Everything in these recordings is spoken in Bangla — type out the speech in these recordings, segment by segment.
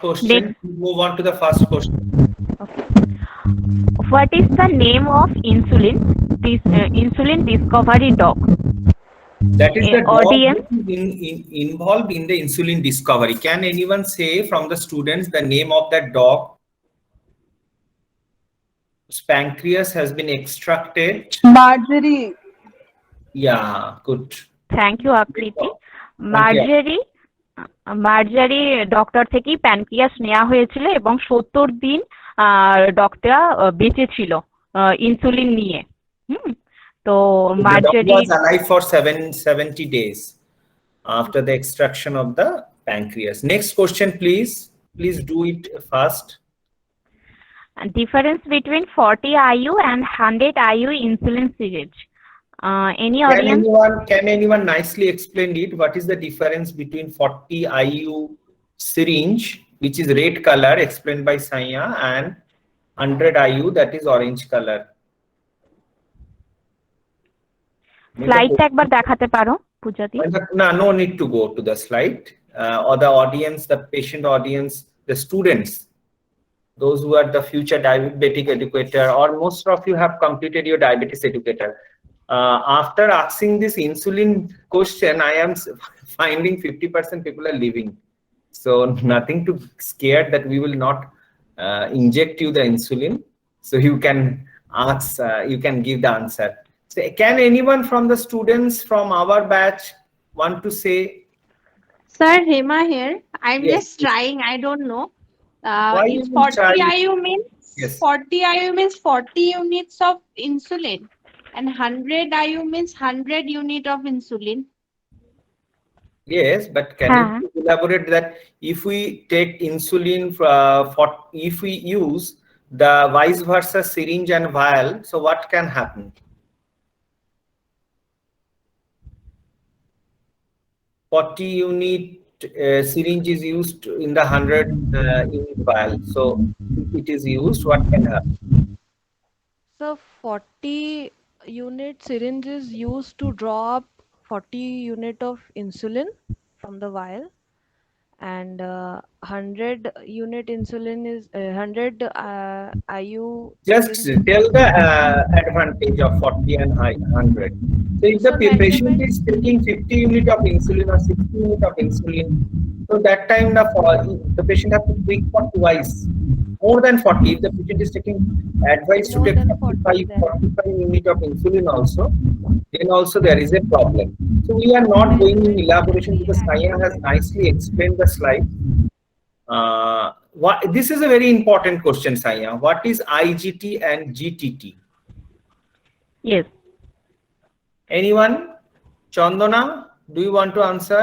question. Next. Move on to the first question. Okay. What is the name of insulin discovery dog? That is the dog Audience. which is involved in the insulin discovery. Can anyone say from the students the name of that dog? Whose pancreas has been extracted. Marjorie. Yeah, good. Thank you, Akriti. Thank you. মার্জারি doctor থেকেই প্যানক্রিয়াস নেওয়া হয়েছিল এবং 70 দিন ডক্টর বেঁচে ছিল ইনসুলিন নিয়ে। তো The dog মার্জারি was alive for 70 days after the extraction of the pancreas. Next question, please. Please do it fast. difference between 40 IU and 100 IU insulin syringe. Any Can audience? anyone nicely explain it? What is the difference between 40 IU syringe, which is red color, explained by Sanya, and 100 IU, that is orange color? স্লাইডটা একবার দেখাতে পারো পূজাদি? No need to go to the slide. Or the audience, the patient audience, the students, those who are the future diabetic educator, or most of you have completed your diabetes educator. After asking this insulin question, I am finding 50% people are leaving. So nothing to scare that we will not inject you the insulin. So you can ask, you can give the answer. So can anyone from the students from our batch want to say? Sir, Hema here. I'm Yes. just trying. I don't know. Why Is you will 40 try? IU means Yes. 40 IU means 40 units of insulin, and 100 IU means 100 unit of insulin. Yes, but can you elaborate that if we take insulin if we use the vice versa syringe and vial, so what can happen? Forty unit syringe is used in the 100 unit vial. So if it is used, what can happen? So 40 unit syringe is used to draw up 40 unit of insulin from the vial, and 100 unit insulin is 100 IU. Just syringe. tell the advantage of 40 and 100. So if the So patient measurement- is taking 50 unit of insulin or 60 unit of insulin, so that time the patient has to tweak for twice. More than 40. If the patient is taking advice to More take than 40 45 unit of insulin also, then also there is a problem. So we are not going in elaboration because Saya has nicely explained the slide. This is a very important question, Saya. What is IGT and GTT? Yes. Anyone? Chandana, do you want to answer?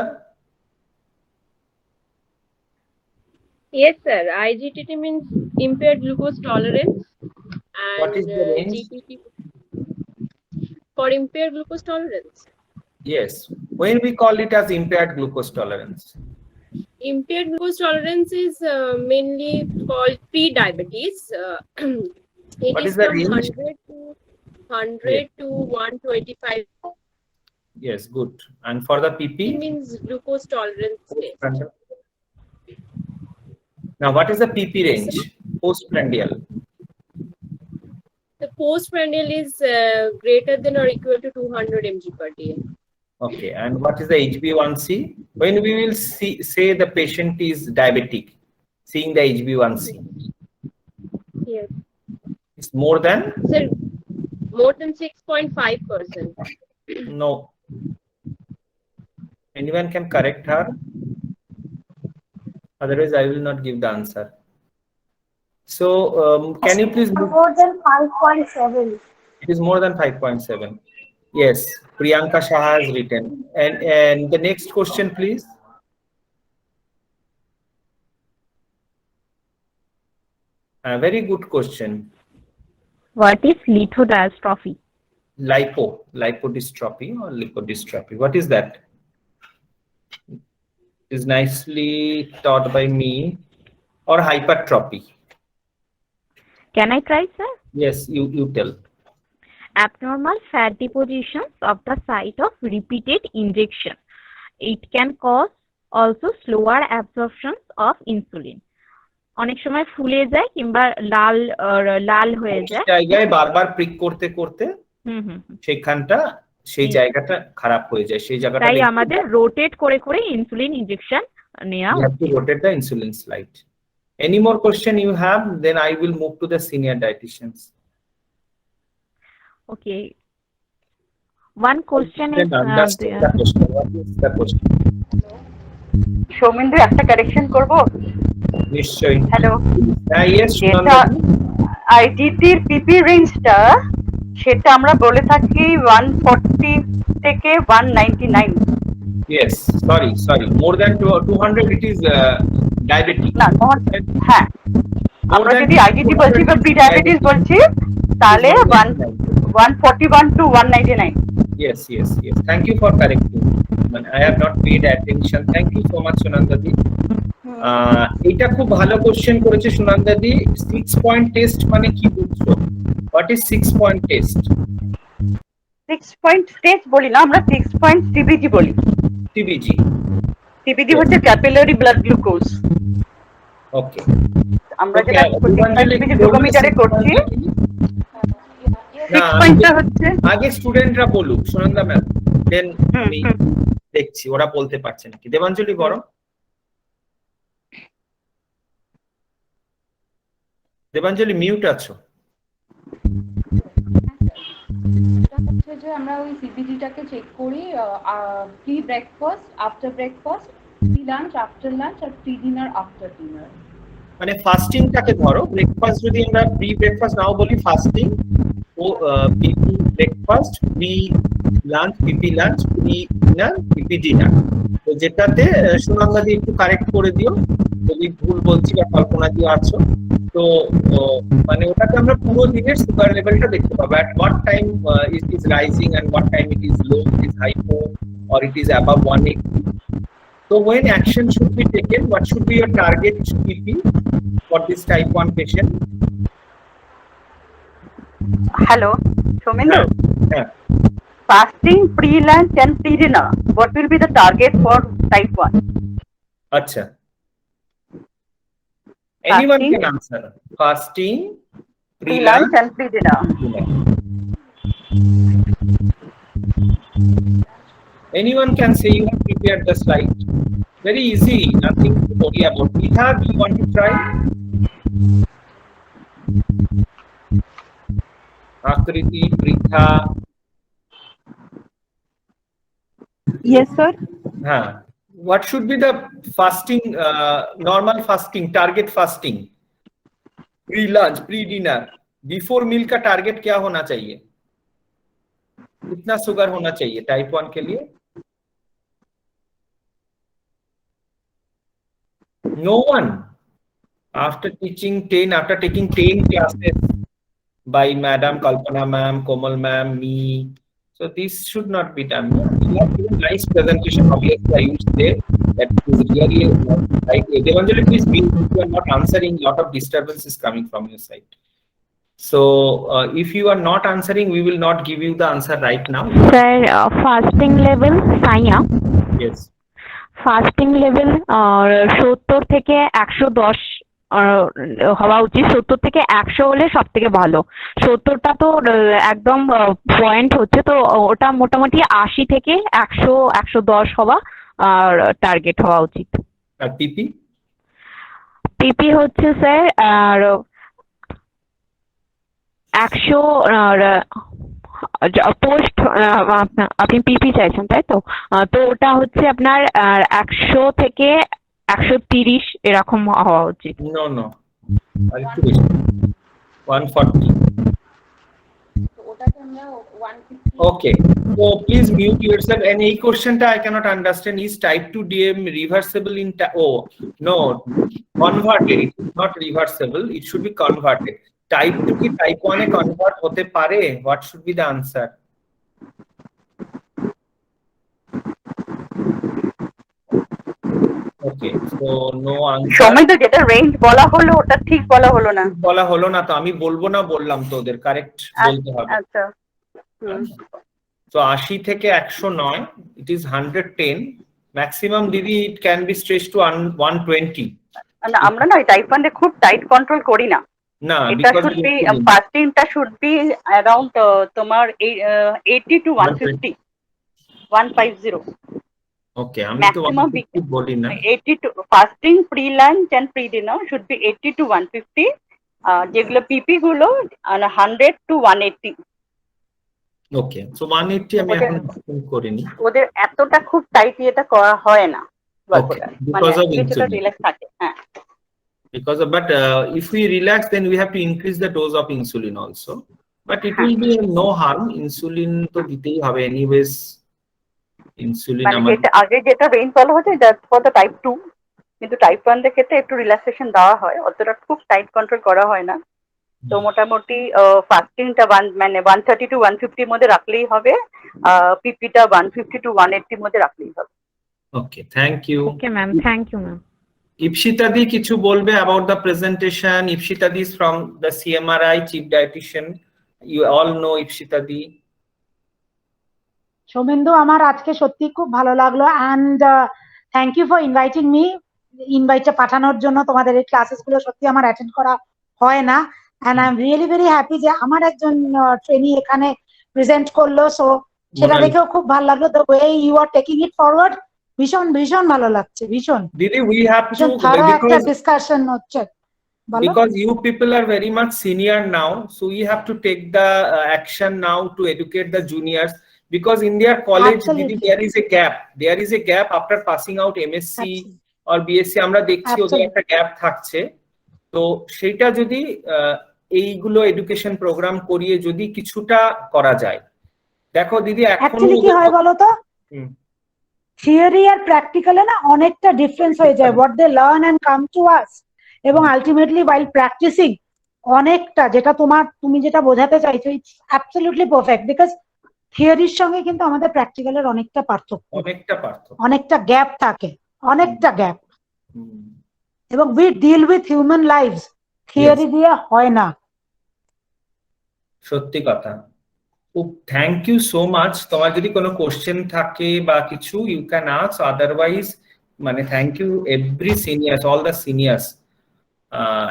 Yes, sir. IGTT means impaired glucose tolerance, and What is the range? GTT for impaired glucose tolerance. Yes. When we call it as impaired glucose tolerance? Impaired glucose tolerance is mainly called pre-diabetes. It What is is the from range? 100 to 125. Yes, good. And for the It PP? means glucose tolerance test. Now, what is the PP range? Postprandial. The postprandial is greater than or equal to 200 mg per day. Okay. And what is the HbA1c? When we will say the patient is diabetic, seeing the HbA1c. Yes. It's more than? Sir, more than 6.5%. No. Anyone can correct her? Otherwise, I will not give the answer. So, can you please? More than 5.7. It is more than 5.7. Yes, Priyanka Shah has written. And the next question, please. A very good question. What is lipodystrophy? Lipodystrophy or lipodystrophy. What is that? It is nicely taught by me. Or hypertrophy. Can I try, sir? Yes, you tell. Abnormal fat depositions of the site of repeated injection. It can cause also slower absorption of insulin. অনেক সময় ফুলে যায় কিংবা লাল লাল হয়ে এই যায়। জায়গায় বারবার প্রিক করতে করতে হুম হুম হুম। সেখানটা সেই জায়গাটা খারাপ হয়ে যায়, সেই জায়গাটা তাই আমাদের রোটেট করে করে ইনসুলিন ইনজেকশন নেওয়া you have to rotate the insulin slide. Any more question you have, then I will move to the senior dietitians. Okay. One question is Then understand the question. What is the question? Soumendu একটা কারেকশন করব। নিশ্চয়ই। হ্যালো, Yes, যেটা আইডিটির পিপি রেঞ্জটা সেটা আমরা বলে থাকি 140 থেকে 199। Yes, sorry. More than 200 it is diabetic. না হ্যাঁ, আমরা যদি আইডিটি বলছি বা প্রি ডায়াবেটিস বলছি তাহলে 141 to 199। Yes. Thank you for correcting. I have not paid attention. Thank you so much, Sunandaji. এটা খুব ভালো কোশ্চেন করেছে সুনন্দাদি। 6 পয়েন্ট টেস্ট মানে কি বুঝছো? What is 6 point test? 6 point test বলি না, আমরা 6 পয়েন্ট টিবিজি বলি। টিবিজি হচ্ছে ক্যাপিলারি ব্লাড গ্লুকোজ। ওকে, আমরা যেটা টিবিজি গ্লুকোমিটারে করছি। 6 পয়েন্টটা হচ্ছে আগে স্টুডেন্টরা বলুক সুনন্দা ম্যাম, দেন আমি দেখছি ওরা বলতে পারছে নাকি। দেবাঞ্জলি বড়, দেবাঞ্জলি মিউট আছো। হচ্ছে যে আমরা ওই সিবিজিটাকে চেক করি pre breakfast, after breakfast, pre lunch, after lunch আর প্রি ডিনার, আফটার ডিনার। মানে ফাস্টিংটাকে ধরো, ব্রেকফাস্ট যদি আমরা প্রি ব্রেকফাস্ট নাও বলি ফাস্টিং, ও পিপি ব্রেকফাস্ট, প্রি লাঞ্চ, পিপি লাঞ্চ, প্রি ডিনার, পিপি ডিনার। তো যেটাতে সুনন্দাদি একটু কারেক্ট করে দিও যদি ভুল বলছি বা কল্পনা দিয়ে আছো। তো মানে ওটাতে আমরা পুরো দিনের সুগার লেভেলটা দেখতে পাবো, at what time it is rising and what time it is low, it is hypo or it is above 180. So when action should be taken, what should be your target PP for this type 1 patient? Hello Soumendu, হ্যাঁ, fasting, pre-lunch and pre-dinner, what will be the target for type 1? acha. Anyone Fasting, can answer. Fasting, pre-lunch and pre-dinner. Anyone can say you have prepared the slide. Very easy, nothing to worry about. Pritha, do you want to try? Akriti, Pritha. Yes sir. What should be the fasting, normal fasting, target fasting? Pre-lunch, pre-dinner, before meal का target क्या होना चाहिए? कितना शुगर होना चाहिए टाइप 1 के लिए? No one. After taking 10 classes by Madam Kalpana ma'am, Komal ma'am, me, so this should not be done. You have given nice presentation. Obviously, I would say that is really like Devanjali, please be, you are not answering. Lot of disturbance is coming from your side. So if you are not answering, we will not give you the answer right now. Sir, fasting level সাইয়া, Yes. ফাস্টিং লেভেল 70 থেকে 110 হওয়া উচিত। 70 থেকে 100 হলে সব থেকে ভালো। 70টা তো একদম পয়েন্ট হচ্ছে, তো ওটা মোটামুটি 80 থেকে 100 110 হওয়া আর টার্গেট হওয়া উচিত। আর পিপি? পিপি হচ্ছে স্যার আর 100 পোস্ট, আপনি পিপি চাইছেন তাই তো? তো ওটা হচ্ছে আপনার 100 থেকে 130 এরকম হওয়া উচিত। No. আরেকটু বেশি, 140. তো ওটাকে আমরা 150। Okay, so please mute yourself. And a question I cannot understand is type 2 DM reversible in no, converted. It is not reversible. It should be converted. Type 2 ki type 1 e convert hote pare? What should be the answer? Okay, so no answer. Soumendu, যেটা রেঞ্জ বলা হলো ওটা ঠিক বলা হলো না। বলা হলো না তো, আমি বলবো না, বললাম তো, ওদের কারেক্ট বলতে হবে। আচ্ছা, So 80 থেকে 109, it is 110 maximum. Didi, it can be stretched to 120. আমরা না টাইপ 1 এ খুব টাইট কন্ট্রোল করি না। না, এটা because শুড বি ফাস্টিংটা শুড বি অ্যারাউন্ড তোমার 80 to 150 150 ওকে, আমি তো maximum 150 বলি না। 80 to fasting pre lunch and pre dinner should be 80 to 150 যেগুলো পিপি গুলো 100 to 180। ওকে, সো 180 আমি এখন ফাস্টিং করিনি। ওদের এতটা খুব টাইট এটা করা হয় না গল্পটা, মানে because of কিছুটা insulin. রিল্যাক্স থাকে। হ্যাঁ, Because of, but if we relax, then we have to increase the dose of insulin also. But it will be no harm. Insulin to diteই হবে anyways. Insulin মানে আমাদের যেটা আগে যেটা রেইন ফলো হচ্ছে দ্যাট ফর দ্য টাইপ 2, কিন্তু টাইপ 1 এর ক্ষেত্রে একটু রিল্যাক্সেশন দেওয়া হয়, অতটা খুব টাইট কন্ট্রোল করা হয় না। তো মোটামুটি ফাস্টিংটা মানে 130 to 150 এর মধ্যে রাখলেই হবে, পিপিটা 150 to 180 এর মধ্যে রাখলেই হবে। Okay, thank you. Okay ma'am, thank you ma'am. Ipshita di কিছু বলবে about the presentation? Ipshita di is from the CMRI, Chief Dietitian. You all know Ipshita di. Soumendu, আমার আজকে সত্যি খুব ভালো লাগলো, and thank you for inviting me. ইনভাইটটা পাঠানোর জন্য। তোমাদের এই ক্লাসেস গুলো সত্যি আমার অ্যাটেন্ড করা হয় না, and I am really very happy যে আমার একজন ট্রেনি এখানে প্রেজেন্ট করলো। সো সেটা দেখেও খুব ভালো লাগলো, the way you are taking it forward. ভীষণ ভীষণ ভালো লাগছে, ভীষণ Didi, we have to, ভীষণ ভালো একটা ডিসকাশন হচ্ছে। because you people are very much senior now, so we have to take the action now to educate the juniors, because in their college, Didi, there is a gap. There is a gap after passing out MSc or BSc. আমরা দেখছি ওদের একটা গ্যাপ থাকছে। তো সেটা যদি এইগুলো এডুকেশন প্রোগ্রাম করিয়ে যদি কিছুটা করা যায়। দেখো দিদি, অ্যাকচুয়ালি কি হয় বলো তো, থিওরি আর প্র্যাকটিক্যালে না অনেকটা ডিফারেন্স হয়ে যায়, what they learn and come to us, এবং আলটিমেটলি ওয়াইল প্র্যাকটিসিং অনেকটা, যেটা তুমি যেটা বোঝাতে চাইছো, ইটস অ্যাবসলিউটলি পারফেক্ট, বিকজ থিওরির সঙ্গে কিন্তু আমাদের প্র্যাকটিক্যালের অনেকটা পার্থক্য, অনেকটা গ্যাপ থাকে, অনেকটা গ্যাপ, এবং we deal with human lifes, theory দিয়ে হয় না। সত্যি কথা। Thank you so much. তোমার যদি কোনো কোশ্চেন থাকে বা কিছু, ইউ ক্যান আস্ক, আদারওয়াইজ মানে thank you every seniors, all the seniors,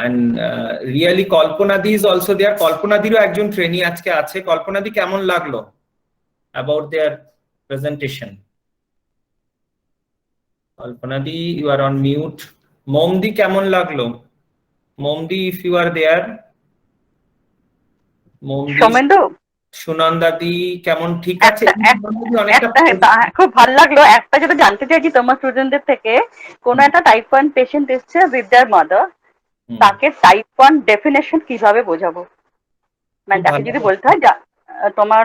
and really Kalpana di is also there. Kalpana দিরও একজন ট্রেনি আজকে আছে। কল্পনা দি, কেমন লাগলো about their presentation? Kalpana di, you are on mute. Momdi, কেমন লাগলো? মোমদি, ইফ ইউ আর দেয়ার। মোমদি, সৌমেন্দু, সুনন্দা দি, কেমন? ঠিক আছে, খুব ভালো লাগলো। একটা যেটা জানতে চাইছি তোমার স্টুডেন্টদের থেকে, কোন একটা টাইপ 1 পেশেন্ট এসছে উইথ দেয়ার মাদার, তাকে টাইপ 1 ডেফিনেশন কিভাবে বোঝাবো? মানে তাকে যদি বলতে হয় তোমার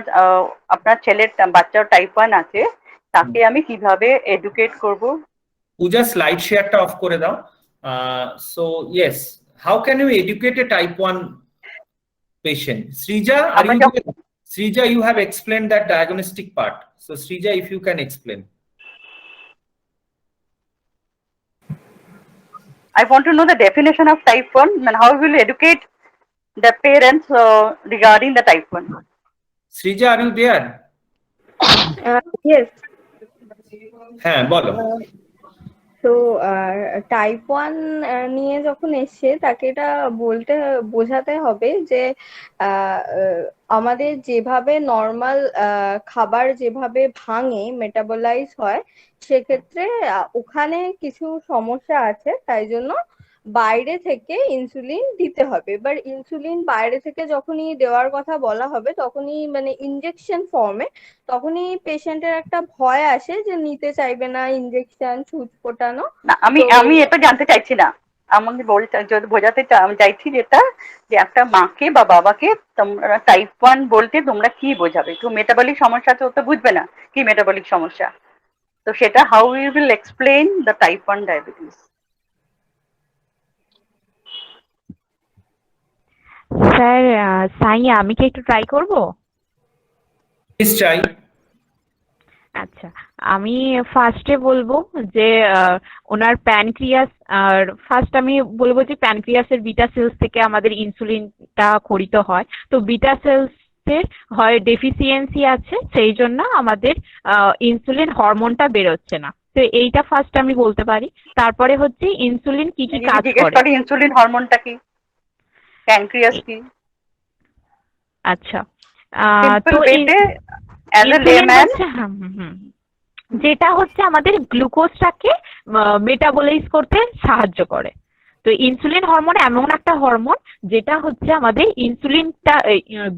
আপনার ছেলের বাচ্চার টাইপ 1 আছে, তাকে আমি কিভাবে এডুকেট করব? পূজা, স্লাইড শেয়ারটা অফ করে দাও। So yes, how can you educate a type 1 patient? Srija, are you there? Srija, you have explained that diagnostic part. So Srija, if you can explain. I want to know the definition of type 1 and how will you educate the parents regarding the type 1. Srija, are you there? Yes. হ্যাঁ, বলো। তো টাইপ 1 নিয়ে যখন এসছে, তাকে এটা বোঝাতে হবে যে আমাদের যেভাবে নর্মাল খাবার যেভাবে ভাঙে, মেটাবলাইজ হয়, সেক্ষেত্রে ওখানে কিছু সমস্যা আছে, তাই জন্য বাইরে থেকে ইনসুলিন দিতে হবে। এবার ইনসুলিন বাইরে থেকে যখনই দেওয়ার কথা বলা হবে, তখনই মানে ইনজেকশন ফর্মে, তখনই পেশেন্টের একটা ভয় আসে যে নিতে চাইবে না ইনজেকশন, সুচ ফোটানো। আমি এটা জানতে চাইছি না, আমাকে যদি বোঝাতে চাইছি যেটা, যে একটা মাকে বা বাবাকে তোমরা টাইপ 1 বলতে তোমরা কি বোঝাবে? তো মেটাবলিক সমস্যা তো বুঝবে না কি মেটাবলিক সমস্যা, তো সেটা how you will explain the type 1 diabetes? Sir, সাই, আমি কি একটু ট্রাই করব? Please try. আচ্ছা, আমি ফার্স্টে বলবো যে ওনার প্যানক্রিয়াস, আর ফার্স্ট আমি বলবো যে প্যানক্রিয়াসের বিটা সেলস থেকে আমাদের ইনসুলিনটা খরিত হয়। তো বিটা সেলসের হয় ডেফিসিয়েন্সি আছে, সেই জন্য আমাদের ইনসুলিন হরমোনটা বেরোচ্ছে না। তো এইটা ফার্স্ট আমি বলতে পারি। তারপরে হচ্ছে ইনসুলিন কি কি কাজ জিজ্ঞেস করে। করি ইনসুলিন হরমোনটা কি, প্যানক্রিয়াস কি? আচ্ছা, সিম্পল তো ওয়েতে অ্যাজ এ ইনসুলিন লেম্যান হচ্ছে যেটা হচ্ছে আমাদের গ্লুকোজটাকে মেটাবলাইজ করতে সাহায্য করে। তো ইনসুলিন হরমোন এমন একটা হরমোন যেটা হচ্ছে আমাদের ইনসুলিনটা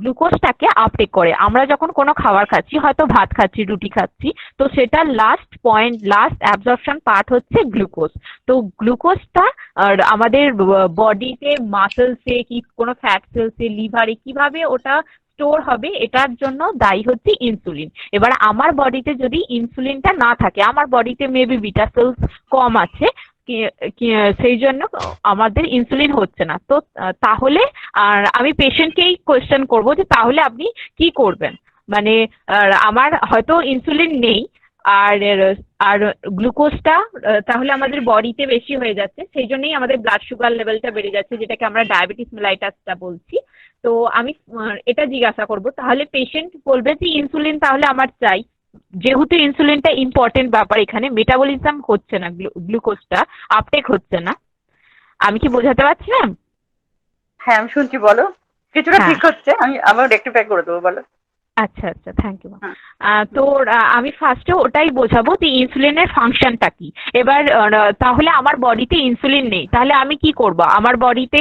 গ্লুকোজটাকে আপটেক করে। আমরা যখন কোনো খাবার খাচ্ছি, হয়তো ভাত খাচ্ছি, রুটি খাচ্ছি, তো সেটা last point, last absorption part হচ্ছে গ্লুকোজ। তো গ্লুকোজটা আমাদের বডিতে, মাসেলসে কি কোনো ফ্যাট সেলসে, লিভারে কিভাবে ওটা স্টোর হবে, এটার জন্য দায়ী হচ্ছে ইনসুলিন। এবার আমার বডিতে যদি ইনসুলিনটা না থাকে, আমার বডিতে মেবি বিটা সেলস কম আছে, সেই জন্য আমাদের ইনসুলিন হচ্ছে না। তো তাহলে আর আমি পেশেন্টকেই কোয়েশ্চেন করব যে তাহলে আপনি কি করবেন, মানে আমার হয়তো ইনসুলিন নেই আর আর গ্লুকোজটা তাহলে আমাদের বডিতে বেশি হয়ে যাচ্ছে, সেই জন্যই আমাদের ব্লাড সুগার লেভেলটা বেড়ে যাচ্ছে, যেটাকে আমরা ডায়াবেটিস মেলাইটাসটা বলছি। তো আমি এটা জিজ্ঞাসা করব, তাহলে পেশেন্ট বলবে যে ইনসুলিন তাহলে আমার চাই, যেহেতু ইনসুলিনটা ইম্পর্টেন্ট ব্যাপার, এখানে মেটাবলিজম হচ্ছে না, গ্লুকোজটা আপটেক হচ্ছে না। আমি কি বোঝাতে পারছি ম্যাম? হ্যাঁ আমি শুনছি, বলো। কিছুটা ঠিক হচ্ছে, আমি আবার রেকটিফাই করে দেবো, বলো। আচ্ছা আচ্ছা, থ্যাংক ইউ। তো আমি ফার্স্টে ওটাই বোঝাবো যে ইনসুলিনের ফাংশনটা কি। এবার তাহলে আমার বডিতে ইনসুলিন নেই, তাহলে আমি কি করব? আমার বডিতে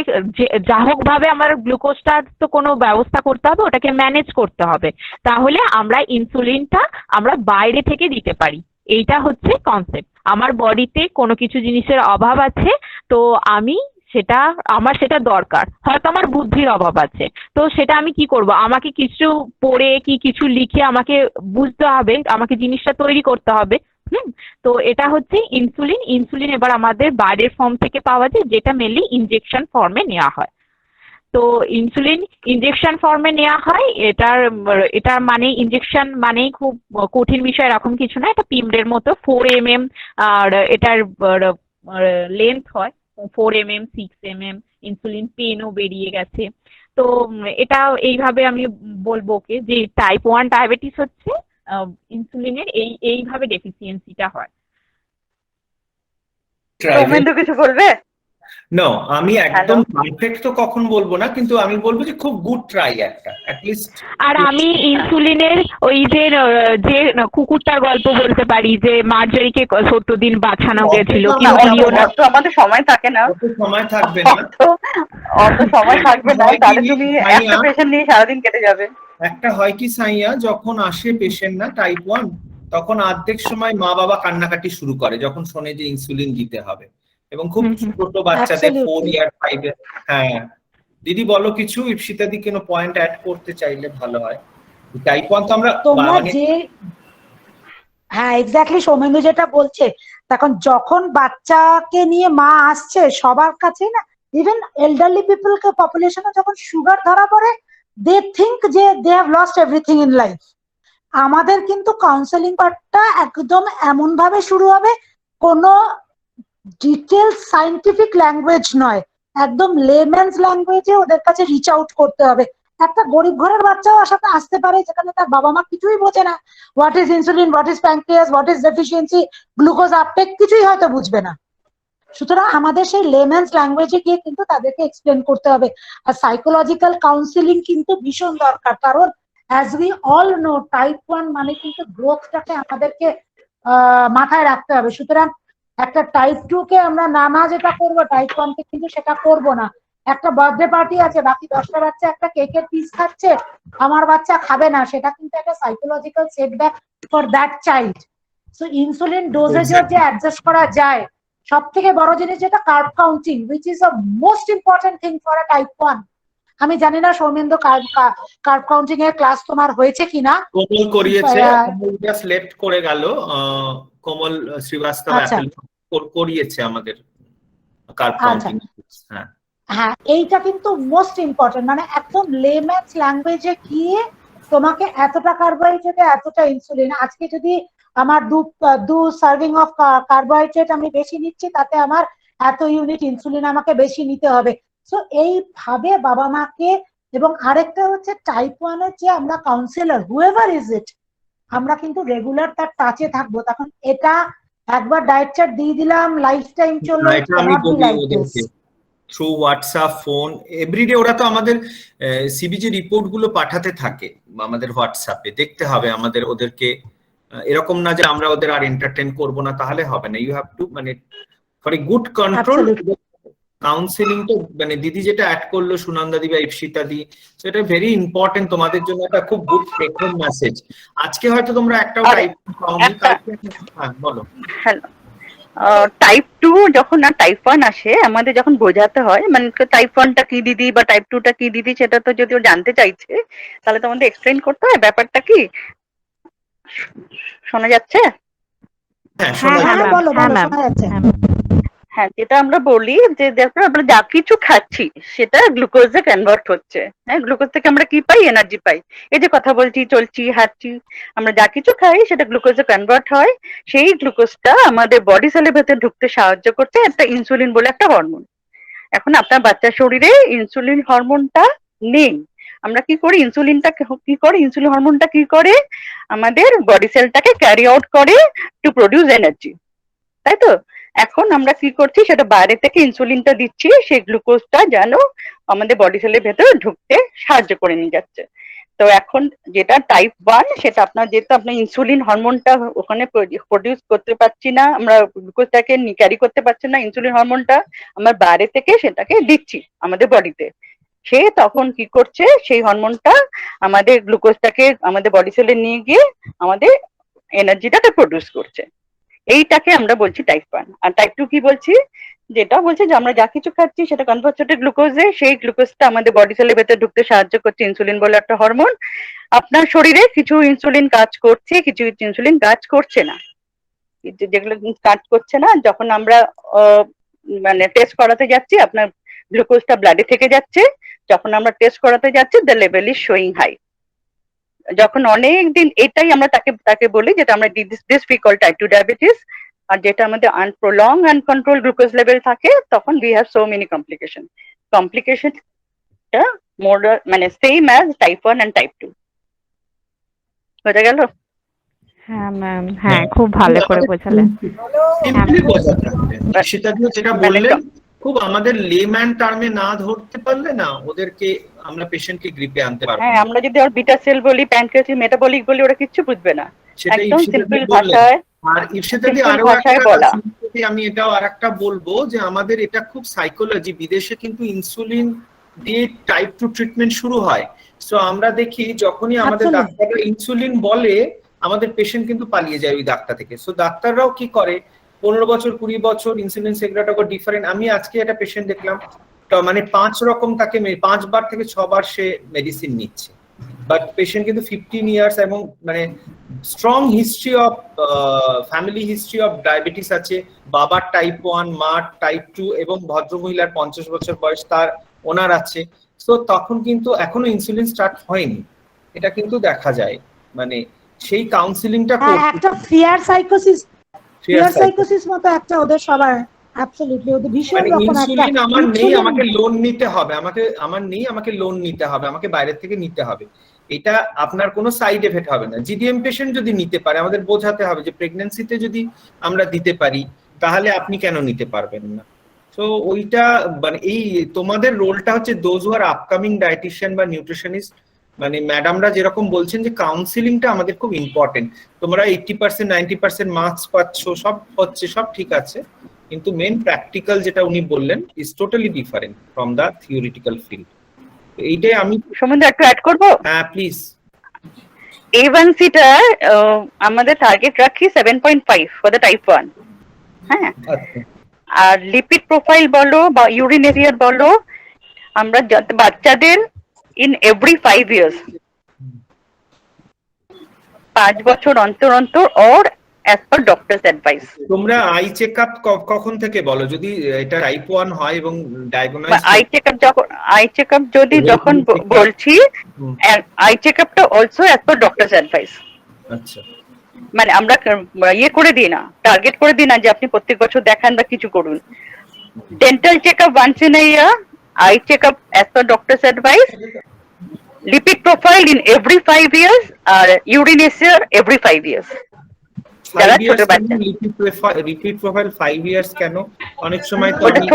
যা হোক ভাবে আমার গ্লুকোজটার তো কোনো ব্যবস্থা করতে হবে, ওটাকে ম্যানেজ করতে হবে। তাহলে আমরা ইনসুলিনটা আমরা বাইরে থেকে দিতে পারি, এইটা হচ্ছে কনসেপ্ট। আমার বডিতে কোনো কিছু জিনিসের অভাব আছে, তো আমার সেটা দরকার, হয়তো আমার বুদ্ধির অভাব আছে, তো সেটা আমি কি করব? আমাকে কিছু পড়ে কি কিছু লিখে আমাকে বুঝতে হবে, আমাকে জিনিসটা তৈরি করতে হবে। তো এটা হচ্ছে ইনসুলিন। ইনসুলিন এবার আমাদের বাইরের ফর্ম থেকে পাওয়া যায়, যেটা মেনলি ইনজেকশন ফর্মে নেওয়া হয়। তো ইনসুলিন ইনজেকশন ফর্মে নেওয়া হয়, এটার মানে ইনজেকশন মানেই খুব কঠিন বিষয় এরকম কিছু না, এটা পিমডের মতো 4 mm আর এটার লেন্থ হয় 4 mm 6 mm। ইনসুলিন পেনও বেরিয়ে গেছে। তো এটা এইভাবে আমি বলবো ওকে যে টাইপ 1 ডায়াবেটিস হচ্ছে ইনসুলিনের এইভাবে ডেফিসিয়েন্সিটা হয়। সৌমেন্দু কিছু বলবে? নো, আমি একদম পারফেক্ট তো কখন বলবো না, কিন্তু আমি বলবো যে খুব গুড ট্রাই একটা অ্যাটলিস্ট। আর আমি ইনসুলিনের ওই যে কুকুরটার গল্প বলতে পারি, যে মার্জারিকে 70 দিন বাঁচানো গেছিল, কিন্তু আমাদের সময় থাকে না, সময় থাকবে না, অত সময় থাকবে না, তাহলে তুমি একটা পেশেন্ট নিয়ে সারাদিন কেটে যাবে। একটা হয় কি সাইয়া, যখন আসে পেশেন্ট না টাইপ 1, তখন অর্ধেক সময় মা বাবা কান্নাকাটি শুরু করে যখন শোনে যে ইনসুলিন দিতে হবে, এবং খুব ছোট বাচ্চাদের 4 ইয়ার 5 ইয়ার। হ্যাঁ দিদি বলো কিছু, ইপসিতাদি কোনো পয়েন্ট অ্যাড করতে চাইলে ভালো হয়। টাইপ 1 তো আমরা তোমরা যে হ্যাঁ এক্স্যাক্টলি সৌমেন্দু যেটা বলছে, তখন যখন বাচ্চাকে নিয়ে মা আসছে সবার কাছে না, ইভেন এল্ডারলি পিপল কে পপুলেশনে যখন সুগার ধরা পড়ে, দে থিঙ্ক যে they have lost everything in life. আমাদের কিন্তু কাউন্সেলিং পার্টটা একদম এমন ভাবে শুরু হবে, কোনো ডিটেল সায়েন্টিফিক ল্যাঙ্গুয়েজ নয়, একদম লেম্যানস ল্যাঙ্গুয়েজে ওদের কাছে রিচ আউট করতে হবে। একটা গরিব ঘরের বাচ্চাও আসতে পারে, যেখানে তার বাবা মা কিছুই বোঝে না, what is insulin, what is pancreas, what is deficiency, glucose uptake, কিছুই হয়তো বুঝবে না। সুতরাং আমাদের সেই লেম্যানস ল্যাঙ্গুয়েজে গিয়ে কিন্তু তাদেরকে এক্সপ্লেন করতে হবে। আর সাইকোলজিক্যাল কাউন্সিলিং কিন্তু ভীষণ দরকার, কারণ as we all know type 1 মানে কিন্তু গ্রোথটাকে আমাদেরকে মাথায় রাখতে হবে। সুতরাং একটা টাইপ 2 কে আমরা না যেটা করবো, টাইপ 1 কে কিন্তু সেটা করব না। একটা বার্থডে পার্টি আছে, বাকি 10টা বাচ্চা একটা কেকের পিস খাচ্ছে, আমার বাচ্চা খাবে না, সেটা কিন্তু একটা psychological setback for that child. So insulin ডোজেজের যে অ্যাডজাস্ট করা যায়, সব থেকে বড় জিনিস যেটা carb counting, which is a most important thing for a type 1। আমি জানি না সৌমেন্দু কার্ব কাউন্টিং এর ক্লাস তোমার হয়েছে কিনা? কোমল করিয়েছে, জাস্ট লেফট করে গেল, কোমল শ্রীবাস্তব করিয়েছে আমাদের কার্ব কাউন্টিং। হ্যাঁ হ্যাঁ, এইটা কিন্তু মোস্ট ইম্পর্টেন্ট, মানে একদম লেম্যানস ল্যাঙ্গুয়েজে গিয়ে তোমাকে এতটা কার্বোহাইড্রেট, এতটা ইনসুলিন, আজকে যদি আমার 2 সার্ভিং অফ কার্বোহাইড্রেট আমি বেশি নিচ্ছি, তাতে আমার এত ইউনিট ইনসুলিন আমাকে বেশি নিতে হবে। সো এইভাবে বাবা মাকে, এবং আরেকটা হচ্ছে টাইপ 1 এর যে আমরা কাউন্সিলর হুএভার ইজ ইট, আমরা কিন্তু রেগুলার তার টাচে থাকবো। তখন এটা একবার ডায়েট চার্ট দিয়ে দিলাম, লাইফ টাইম চললো, এটা আমি বলি ওদেরকে থ্রু হোয়াটসঅ্যাপ, ফোন, এভরিডে ওরা তো আমাদের সিবিজি রিপোর্ট গুলো পাঠাতে থাকে আমাদের হোয়াটসঅ্যাপে, দেখতে হবে আমাদের ওদেরকে, এরকম না যে আমরা ওদের আর এন্টারটেইন করব না, তাহলে হবে না। ইউ হ্যাভ টু মানে for a good control counselling তো মানে দিদি যেটা অ্যাড করলো সুনন্দা দি বা ইপসিতা দি, সো এটা ভেরি ইম্পর্টেন্ট তোমাদের জন্য, একটা খুব গুড টেক হোম মেসেজ। আজকে হয়তো তোমরা একটাও টাইপ পাওনি, হ্যাঁ বলো। হ্যালো, টাইপ 2 যখন না টাইপ 1 আসে, আমাদের যখন বোঝাতে হয় মানে টাইপ 1টা কি দিদি বা টাইপ 2টা কি দিদি, সেটা তো যদি ও জানতে চাইছে তাহলে তো আমাদের এক্সপ্লেইন করতে হয় ব্যাপারটা কি। শোনা যাচ্ছে? হ্যাঁ, যেটা আমরা বলি যে দেখো আমরা যা কিছু খাচ্ছি সেটা গ্লুকোজে কনভার্ট হচ্ছে। হ্যাঁ, গ্লুকোজ থেকে আমরা কি পাই? এনার্জি পাই। এই যে কথা বলছি, চলছি, হাঁটছি, আমরা যা কিছু খাই সেটা গ্লুকোজে কনভার্ট হয়। সেই গ্লুকোজটা আমাদের বডি সেলের ভেতরে ঢুকতে সাহায্য করছে একটা ইনসুলিন বলে একটা হরমোন। এখন আপনার বাচ্চার শরীরে ইনসুলিন হরমোনটা নেই। আমরা কি করি? ইনসুলিনটা কি করে? ইনসুলিন হরমোনটা কি করে? আমাদের বডি সেলটাকে ক্যারি আউট করে টু প্রডিউস এনার্জি, তাই তো? এখন আমরা কি করছি? সেটা বাইরে থেকে ইনসুলিনটা দিচ্ছি, সেই গ্লুকোজটা যেন আমাদের বডি সেলের ভেতরে ঢুকতে সাহায্য করে নিয়ে যাচ্ছে। তো এখন যেটা টাইপ 1, সেটা আপনার যেহেতু আপনার ইনসুলিন হরমোনটা ওখানে প্রডিউস করতে পারছি না, আমরা গ্লুকোজটাকে ক্যারি করতে পারছি না, ইনসুলিন হরমোনটা আমরা বাইরে থেকে সেটাকে দিচ্ছি আমাদের বডিতে। সে তখন কি করছে? সেই হরমোনটা আমাদের গ্লুকোজটাকে আমাদের বডি সেলে নিয়ে গিয়ে আমাদের এনার্জিটাকে প্রডিউস করছে। এইটাকে আমরা বলছি টাইপ 1। আর টাইপ 2 কি বলছি? যেটা বলছে যে আমরা যা কিছু খাচ্ছি সেটা কনভার্টেড গ্লুকোজে, সেই গ্লুকোজটা আমাদের বডি সেলের ভেতরে ঢুকতে সাহায্য করছে ইনসুলিন বলে একটা হরমোন। আপনার শরীরে কিছু ইনসুলিন কাজ করছে, কিছু ইনসুলিন কাজ করছে না। যেগুলো কাজ করছে না, যখন আমরা মানে টেস্ট করাতে যাচ্ছি, আপনার গ্লুকোজটা ব্লাডে থেকে যাচ্ছে, যখন আমরা টেস্ট করাতে যাচ্ছি the level is showing high. যখন অনেক দিন, এটাই আমরা তাকে বলি যেটা আমরা this we call type 2 diabetes. আর যেটা আমাদের আনপ্রলং আনকন্ট্রোল গ্লুকোজ লেভেল থাকে, তখন উই হ্যাভ সো মেনি কমপ্লিকেশনটা মোর মানে same as type 1 and type 2। বোঝা গেল? হ্যাঁ ম্যাম, হ্যাঁ খুব ভালো করে বোঝালেন। সেটা যেটা বললেন খুব আমাদের লেম্যান টার্মে না ধরতে পারলে না ওদেরকে আমরা পেশেন্টকে গ্রিপে আনতে পারবো। হ্যাঁ, আমরা যদি আর বিটা সেল বলি, প্যানক্রিয়াস, মেটাবলিক বলি, ওরা কিচ্ছু বুঝবে না। একদম সিম্পল ভাষায়। আর ইফসেতাদি আরো আমি এটাও আরেকটা বলবো যে আমাদের এটা খুব সাইকোলজি, বিদেশে কিন্তু ইনসুলিন দিয়ে টাইপ 2 ট্রিটমেন্ট শুরু হয়। সো আমরা দেখি যখনই আমাদের ডাক্তাররা ইনসুলিন বলে, আমাদের পেশেন্ট কিন্তু পালিয়ে যায় ওই ডাক্তার থেকে। সো ডাক্তাররাও কি করে, 15 বছর 20 বছর ইনসুলিন সেগ্রেটাকে ডিফারেন্ট। আমি আজকে একটা পেশেন্ট দেখলাম, মানে 5 রকম তাকে 5 বার থেকে 6 বার সে মেডিসিন নিচ্ছে, বাট পেশেন্ট কিন্তু 15 ইয়ার্স এবং মানে strong history of family history of diabetes আছে। বাবার টাইপ 1, মা টাইপ 2 এবং ভদ্রমহিলার 50 বছর বয়স তার ওনার আছে। সো তখন কিন্তু এখনো ইনসুলিন স্টার্ট হয়নি, এটা কিন্তু দেখা যায়। মানে সেই কাউন্সিলিংটা একটা ফিয়ার সাইকোসিস মতো একটা ওদের সবার অ্যাবসলিউটলি, ওদের ভীষণ রকম একটা ইনসুলিন আমার নেই, আমাকে লোন নিতে হবে, আমার নেই, আমাকে লোন নিতে হবে, আমাকে বাইরে থেকে নিতে হবে। এটা আপনার কোনো সাইড এফেক্ট হবে না। জিডিএম পেশেন্ট যদি নিতে পারে, আমাদের বোঝাতে হবে যে প্রেগন্যান্সিতে যদি আমরা দিতে পারি তাহলে আপনি কেন নিতে পারবেন না। তো ওইটা মানে এই তোমাদের রোলটা হচ্ছে those who are upcoming dietitian বা নিউট্রিশনিস্ট, মানে ম্যাডামরা যেরকম বলছেন যে কাউন্সিলিংটা আমাদের খুব ইম্পর্টেন্ট। তোমরা 80% 90% মার্কস পাচ্ছ, সব হচ্ছে, সব ঠিক আছে, কিন্তু মেন প্র্যাকটিক্যাল যেটা উনি বললেন is totally different from the theoretical field. এইটাই আমি সম্বন্ধে একটু অ্যাড করব। হ্যাঁ প্লিজ। A1C-টা আমাদের টার্গেট রাখি 7.5 ফর দ্য টাইপ 1। হ্যাঁ, আর লিপিড প্রোফাইল বলো বা ইউরিনেরিয়ার বলো, আমরা বাচ্চাদের ইন এভরি 5 ইয়ার্স, 5 বছর অন্তর অন্তর, or as per doctor's advice. তোমরা আই চেকআপ কখন থেকে বলো যদি এটা টাইপ 1 হয় এবং ডায়াগনোজ? আই চেকআপ যদি যখন বলছি, আই চেকআপটা also as per doctor's advice. আচ্ছা, মানে আমরা ইয়ে করে দিই না, টার্গেট করে দিই না যে আপনি প্রত্যেক বছর দেখান বা কিছু করুন। Dental checkup once in a year, eye checkup as per doctor's advice, lipid profile in every 5 years, আর ইউরিনেসিয়ার এভরি 5 years। যারা 5 ছোট years কেন বাচ্চা। রিপিট প্রোফাইল 5 years কেন? অনেক সময় তো ওটা আমি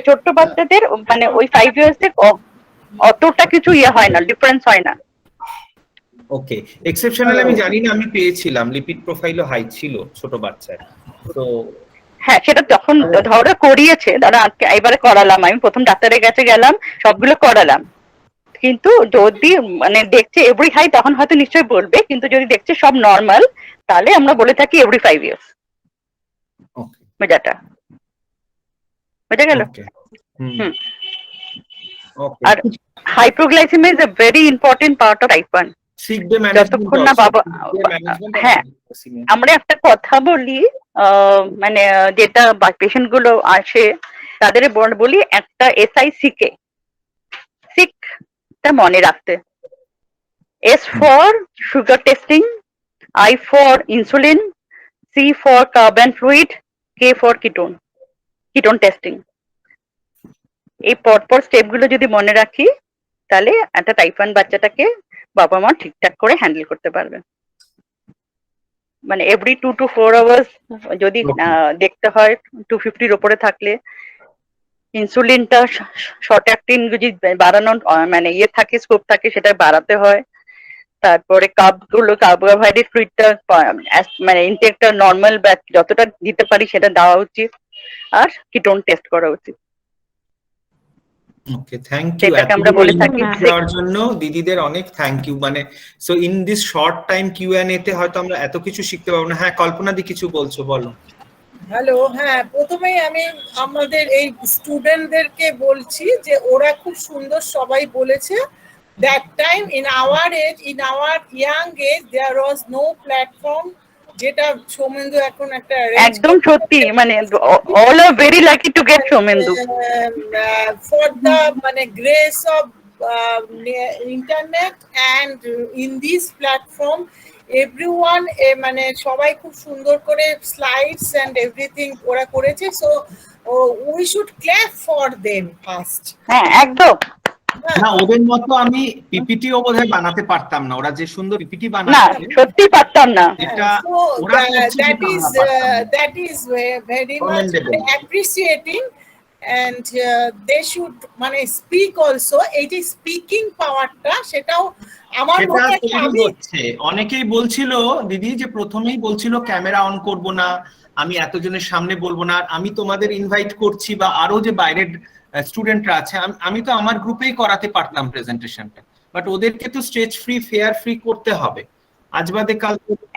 ছোট্ট বাচ্চাদের মানে ওই 5 years এর অতটা কিছু ইয়ে হয় না, ডিফারেন্স হয় না। ওকে, এক্সেপশনাল আমি জানি না, আমি পেয়েছিলাম লিপিড প্রোফাইলও হাই ছিল ছোট বাচ্চার। তো হ্যাঁ, সেটা যখন ধরো করিয়েছে, ধরো আজকে এবারে করালাম, আমি প্রথম ডাক্তারের কাছে গেলাম, সবগুলো করালাম, কিন্তু যদি মানে দেখছে এভরি হাই তখন হয়তো নিশ্চয়ই বলবে, কিন্তু যদি দেখছে সব নর্মাল তাহলে আমরা বলে থাকি এভরি 5 years। ওকে, মজাটা বুঝা গেল? Hmm, okay. আর hypoglycaemia is a very important part of type 1। Sick day management, যতক্ষণ না বাবা, হ্যাঁ আমরা একটা কথা বলি, মানে যেটা পেশেন্ট গুলো আসে তাদের বলি একটা SICK, সিকটা মনে রাখতে। S for sugar testing, I for insulin, C for carbon fluid, K for ketone testing। এই পরপর স্টেপ গুলো যদি মনে রাখি তাহলে একটা টাইপ 1 বাচ্চাটাকে বাবা মা ঠিকঠাক করে হ্যান্ডেল করতে পারবে। মানে এভরি 2 to 4 hours যদি দেখতে হয়, 250-র উপরে থাকলে ইনসুলিনটা শর্ট অ্যাক্টিং যদি বাড়ানোর মানে ইয়ে থাকে, স্কোপ থাকে, সেটা বাড়াতে হয়। তারপরে কার্বোহাইড্রেট ফ্রুটটা মানে ইনটেকটা নর্মাল যতটা দিতে পারি সেটা দেওয়া উচিত, আর কিটোন টেস্ট করা উচিত। ওকে, থ্যাংক ইউ আমরা বলে থাকি দেওয়ার জন্য দিদিদের অনেক থ্যাংক ইউ। মানে so in this short time Q&A তে হয়তো আমরা এত কিছু শিখতে পারবো না। হ্যাঁ, কল্পনা দি কিছু বলছো, বলো। হ্যালো, হ্যাঁ, প্রথমেই আমি আমাদের এই স্টুডেন্টদেরকে বলছি যে ওরা খুব সুন্দর সবাই বলেছে। That time in our age, in our young age, there was no platform, যেটা সৌমেন্দু এখন একটা একদম সত্যি, মানে all are very lucky to get Soumendu for the মানে grace of internet and in this platform everyone, মানে সবাই খুব সুন্দর করে স্লাইডস এন্ড এভরিথিং ওরা করেছে। So we should clap for them first. হ্যাঁ, একদম। না, ওদের মতো আমি পিপিটিও বোধহয় বানাতে পারতাম না, ওরা যে সুন্দর পিপিটি না, বানাচ্ছে সত্যি পারতাম না। এটা ওরা that is very much appreciating, and they should মানে স্পিক অলসো। এই যে স্পিকিং পাওয়ারটা, সেটাও আমার মনে হচ্ছে। অনেকেই বলছিল দিদি যে প্রথমেই বলছিল ক্যামেরা অন করব না, আমি এতজনের সামনে বলবো না, আমি তোমাদের ইনভাইট করছি বা আরো যে বাইরের স্টুডেন্টরা আছে, আমি তো আমার গ্রুপেই করাতে পারতাম প্রেজেন্টেশনটা, বাট ওদেরকে তো স্টেজ ফ্রি, ফেয়ার ফ্রি করতে হবে। আজ বাদে কাল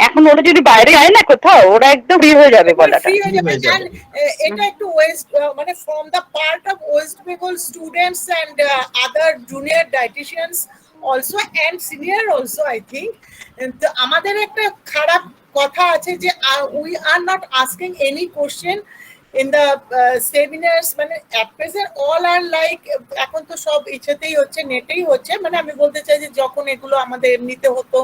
এখন ওরা যদি বাইরে যায় না কোথাও, ওরা একদম ফ্রি হয়ে যাবে বলাটা। এটা একটু ওয়েস্ট মানে from the part of West Bengal students and other junior dietitians also and senior also, I think আমাদের একটা খারাপ কথা আছে যে we are not asking any question in the seminars, মানে at present all are like, এখন তো সব ইচ্ছেতেই হচ্ছে, নেটেই হচ্ছে। মানে আমি বলতে চাই যে যখন এগুলো আমাদের এমনিতে হতো,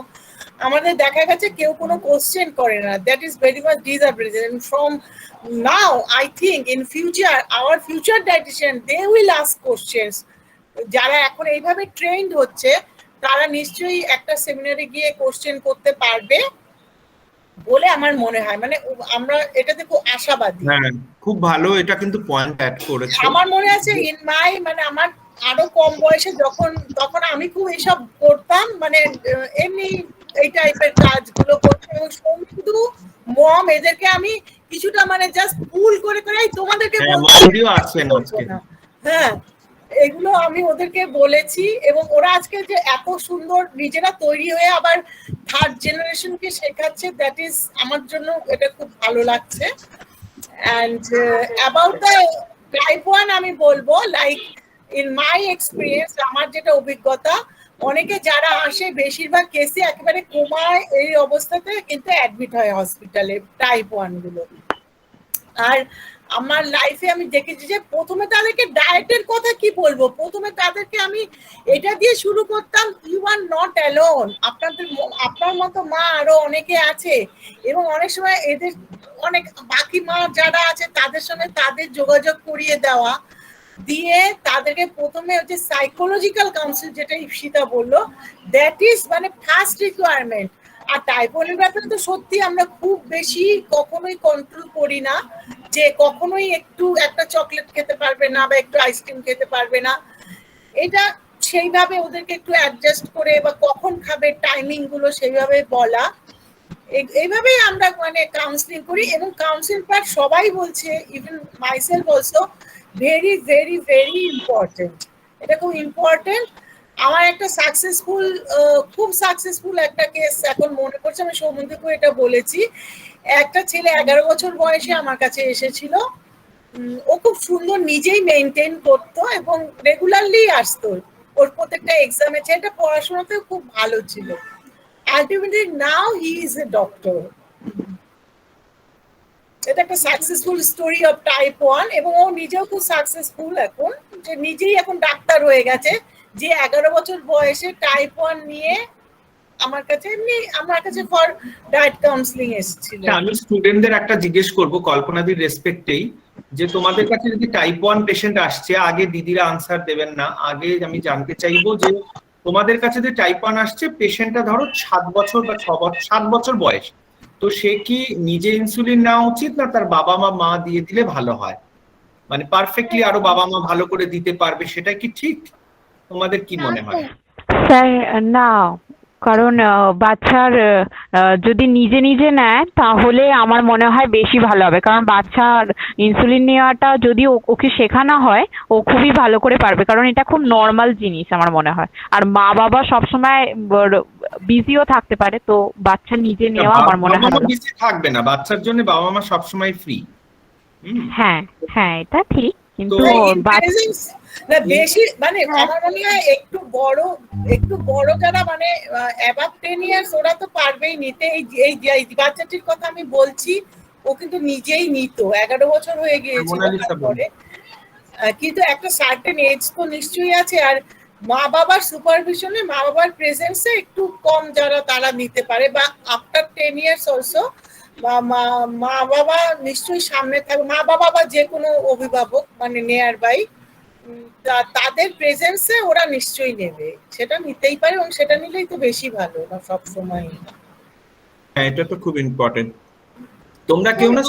আমাদের দেখা গেছে কেউ কোনো কোশ্চেন করে না। That is very much disappreciated. From now I think in future our future dietitian they will ask questions. যারা এখন এইভাবে ট্রেন্ড হচ্ছে তারা নিশ্চয়ই একটা সেমিনারে গিয়ে কোশ্চেন করতে পারবে বলে আমার মনে হয়। মানে আমরা এটাতে খুব আশাবাদী। হ্যাঁ, খুব ভালো, এটা কিন্তু পয়েন্ট অ্যাড করেছে। আমার মনে আছে ইন মাই, মানে আমার আরো কম বয়সে তখন আমি খুব এইসব করতাম, মানে এমনি এই টাইপের কাজগুলো করতাম। এবং সৌমিন্দু, মম, এদেরকে আমি কিছুটা মানে জাস্ট পুল করে তোমাদেরকে হ্যাঁ, এগুলো আমি ওদেরকে বলেছি, এবং ওরা আজকে যে এত সুন্দর নিজেরা তৈরি হয়ে আবার থার্ড জেনারেশনকে শেখাচ্ছে, দ্যাট ইজ আমার জন্য এটা খুব ভালো লাগছে। অ্যান্ড অ্যাবাউট দ্য টাইপ 1 আমি বলবো, লাইক ইন মাই এক্সপিরিয়েন্স, আমার যেটা অভিজ্ঞতা, অনেকে যারা আসে বেশিরভাগ কেসে একেবারে কোমায় এই অবস্থাতে কিন্তু অ্যাডমিট হয় হসপিটালে টাইপ 1 গুলো। আর আমার লাইফে আমি দেখেছি যে প্রথমে তাদেরকে ডায়েটের কথা কি বলবো, প্রথমে তাদেরকে আমি এটা দিয়ে শুরু করতাম, ইউ আর নট অ্যালোন, আপনার মতো মা আরো অনেকে আছে। এবং অনেক সময় এদের অনেক বাকি মা যারা আছে তাদের সঙ্গে তাদের যোগাযোগ করিয়ে দেওয়া, দিয়ে তাদেরকে প্রথমে হচ্ছে সাইকোলজিক্যাল কাউন্সিল, যেটা ইপসিতা বললো, দ্যাট ইজ মানে ফার্স্ট রিকোয়ারমেন্ট। আর টাইপ 1 এর ব্যাপারে তো সত্যি আমরা খুব বেশি কখনোই কন্ট্রোল করি না, যে কখনোই একটু একটা চকলেট খেতে পারবে না বা একটু আইসক্রিম খেতে পারবে না। এটা সেইভাবে ওদেরকে একটু অ্যাডজাস্ট করে বা কখন খাবে টাইমিং গুলো সেইভাবে বলা, এইভাবেই আমরা মানে কাউন্সিলিং করি। এবং কাউন্সিল পার্ট সবাই বলছে, even myself also, very very very important. এটা খুব ইম্পর্টেন্ট। আমার একটা সাকসেসফুল, খুব সাকসেসফুল একটা কেস এখন মনে পড়ছে, আমি সৌমন্দিকে এটা বলেছি। একটা ছেলে 11 বছর বয়সে আমার কাছে এসেছিল। ও খুব সুন্দর নিজেই মেনটেন করতো এবং রেগুলারলি আসতো, ওর প্রত্যেকটা এক্সামে ছেলেটা পড়াশোনাতেও খুব ভালো ছিল। Ultimately now he is a doctor. এটা একটা সাকসেসফুল স্টোরি অফ টাইপ 1, এবং ও নিজেও খুব সাকসেসফুল এখন, যে নিজেই এখন ডাক্তার হয়ে গেছে, যে 11 বছর বয়সে টাইপ 1 নিয়ে আমার কাছে ফর ডায়েট কাউন্সিলিং এসেছিল। আমি স্টুডেন্টদের একটা জিজ্ঞেস করব কল্পনাদির রেসপেক্টেই, যে তোমাদের কাছে যদি টাইপ 1 পেশেন্ট আসছে, আগে দিদিরা আনসার দেবেন না, আগে আমি জানতে চাইবো যে তোমাদের কাছে যে টাইপ 1 আসছে পেশেন্টটা ধরো 7 বছর বা 7 বছর বয়স, তো সে কি নিজে ইনসুলিন নেওয়া উচিত না তার বাবা মা দিয়ে দিলে ভালো হয়? মানে পারফেক্টলি আরো বাবা মা ভালো করে দিতে পারবে, সেটা কি ঠিক? তোমাদের কি মনে হয়? স্যার না, কারণ বাচ্চার যদি নিজে নিজে নেয় তাহলে আমার মনে হয় বেশি ভালো হবে, কারণ বাচ্চার ইনসুলিন নেওয়াটা যদি ওকে শেখানো হয় ও খুবই ভালো করে পারবে, কারণ এটা খুব নর্মাল জিনিস আমার মনে হয়। আর মা বাবা সবসময় বিজিও থাকতে পারে, তো বাচ্চা নিজে নেওয়া আমার মনে হয় বিজি থাকবে না, বাচ্চার জন্য বাবা মা সবসময় ফ্রি। হ্যাঁ হ্যাঁ, এটা ঠিক, কিন্তু বেশি মানে আমার মনে হয় একটু বড় যারা মানে অ্যাবাভ 10 ইয়ার্স ওরা তো পারবেই নিতে। এই বাচ্চাটির কথা আমি বলছি, ও কিন্তু নিজেই নিত, 11 বছর হয়ে গিয়েছিল তারপরে, কিন্তু একটা সার্টেন এজ তো নিশ্চয়ই আছে। আর মা বাবার সুপারভিশনে, মা বাবার প্রেজেন্সে একটু কম যারা তারা নিতে পারে, বা আফটার 10 ইয়ার্স অলসো মা বাবা নিশ্চয়ই সামনে থাকবে, মা বাবা বা যে কোনো অভিভাবক মানে নিয়ার বাই, তাদের প্রেজেন্সে ওরা নিশ্চয়ই নেবে, সেটা নিতেই পারে, এবং সেটা নিলেই তো বেশি ভালো না সব সময়। হ্যাঁ, এটা তো খুব ইম্পর্টেন্ট। তোমরা কেউ না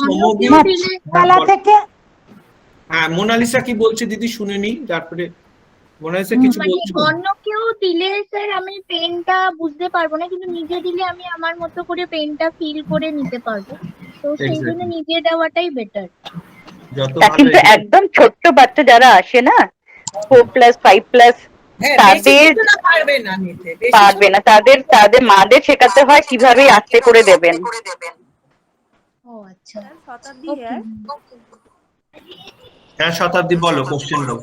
হ্যাঁ, মোনালিসা কি বলছে দিদি শুনে নি, তারপরে মোনালিসা কিছু বলছো? অন্য কেউ দিলে স্যার আমি পেনটা বুঝতে পারবো না, কিন্তু নিজে দিলে আমি আমার মতো করে পেনটা ফিল করে নিতে পারবো, তো সেই জন্য নিজে দেওয়াটাই বেটার। কিন্তু একদম ছোট্ট বাচ্চা যারা আসে না, 4+, 5+, তাদের পারবে না, তাদের মাদের শেখাতে হয় কিভাবে আস্তে করে দেবেন। ও আচ্ছা, শতাব্দী হ্যাঁ শতাব্দী বলো, কোশ্চেন দাও।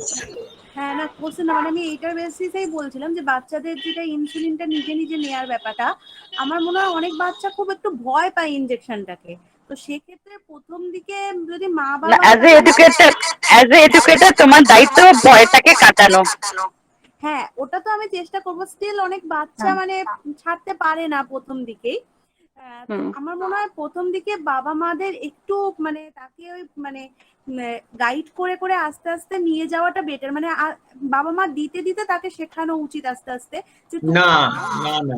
হ্যাঁ না, কোশ্চেন না, মানে আমি এইটার বেসিসেই বলছিলাম যে বাচ্চাদের যেটা ইনসুলিনটা নিজে নিজে নেয়ার ব্যাপারটা, আমার মনে হয় অনেক বাচ্চা খুব একটু ভয় পায় ইনজেকশনটাকে, তো সেক্ষেত্রে প্রথম দিকে যদি মা বাবা অ্যাজ এ এডুকেটর তোমার দায়িত্ব ভয়টাকে কাটানো। হ্যাঁ, ওটা তো আমি চেষ্টা করবো। স্টিল অনেক বাচ্চা মানে ছাড়তে পারে না প্রথম দিকেই। আমার মনে হয় প্রথম দিকে বাবা মাদের একটু মানে তাকে ওই মানে গাইড করে করে আস্তে আস্তে নিয়ে যাওয়াটা বেটার, মানে বাবা মা দিতে দিতে তাকে শেখানো উচিত আস্তে আস্তে। না না না,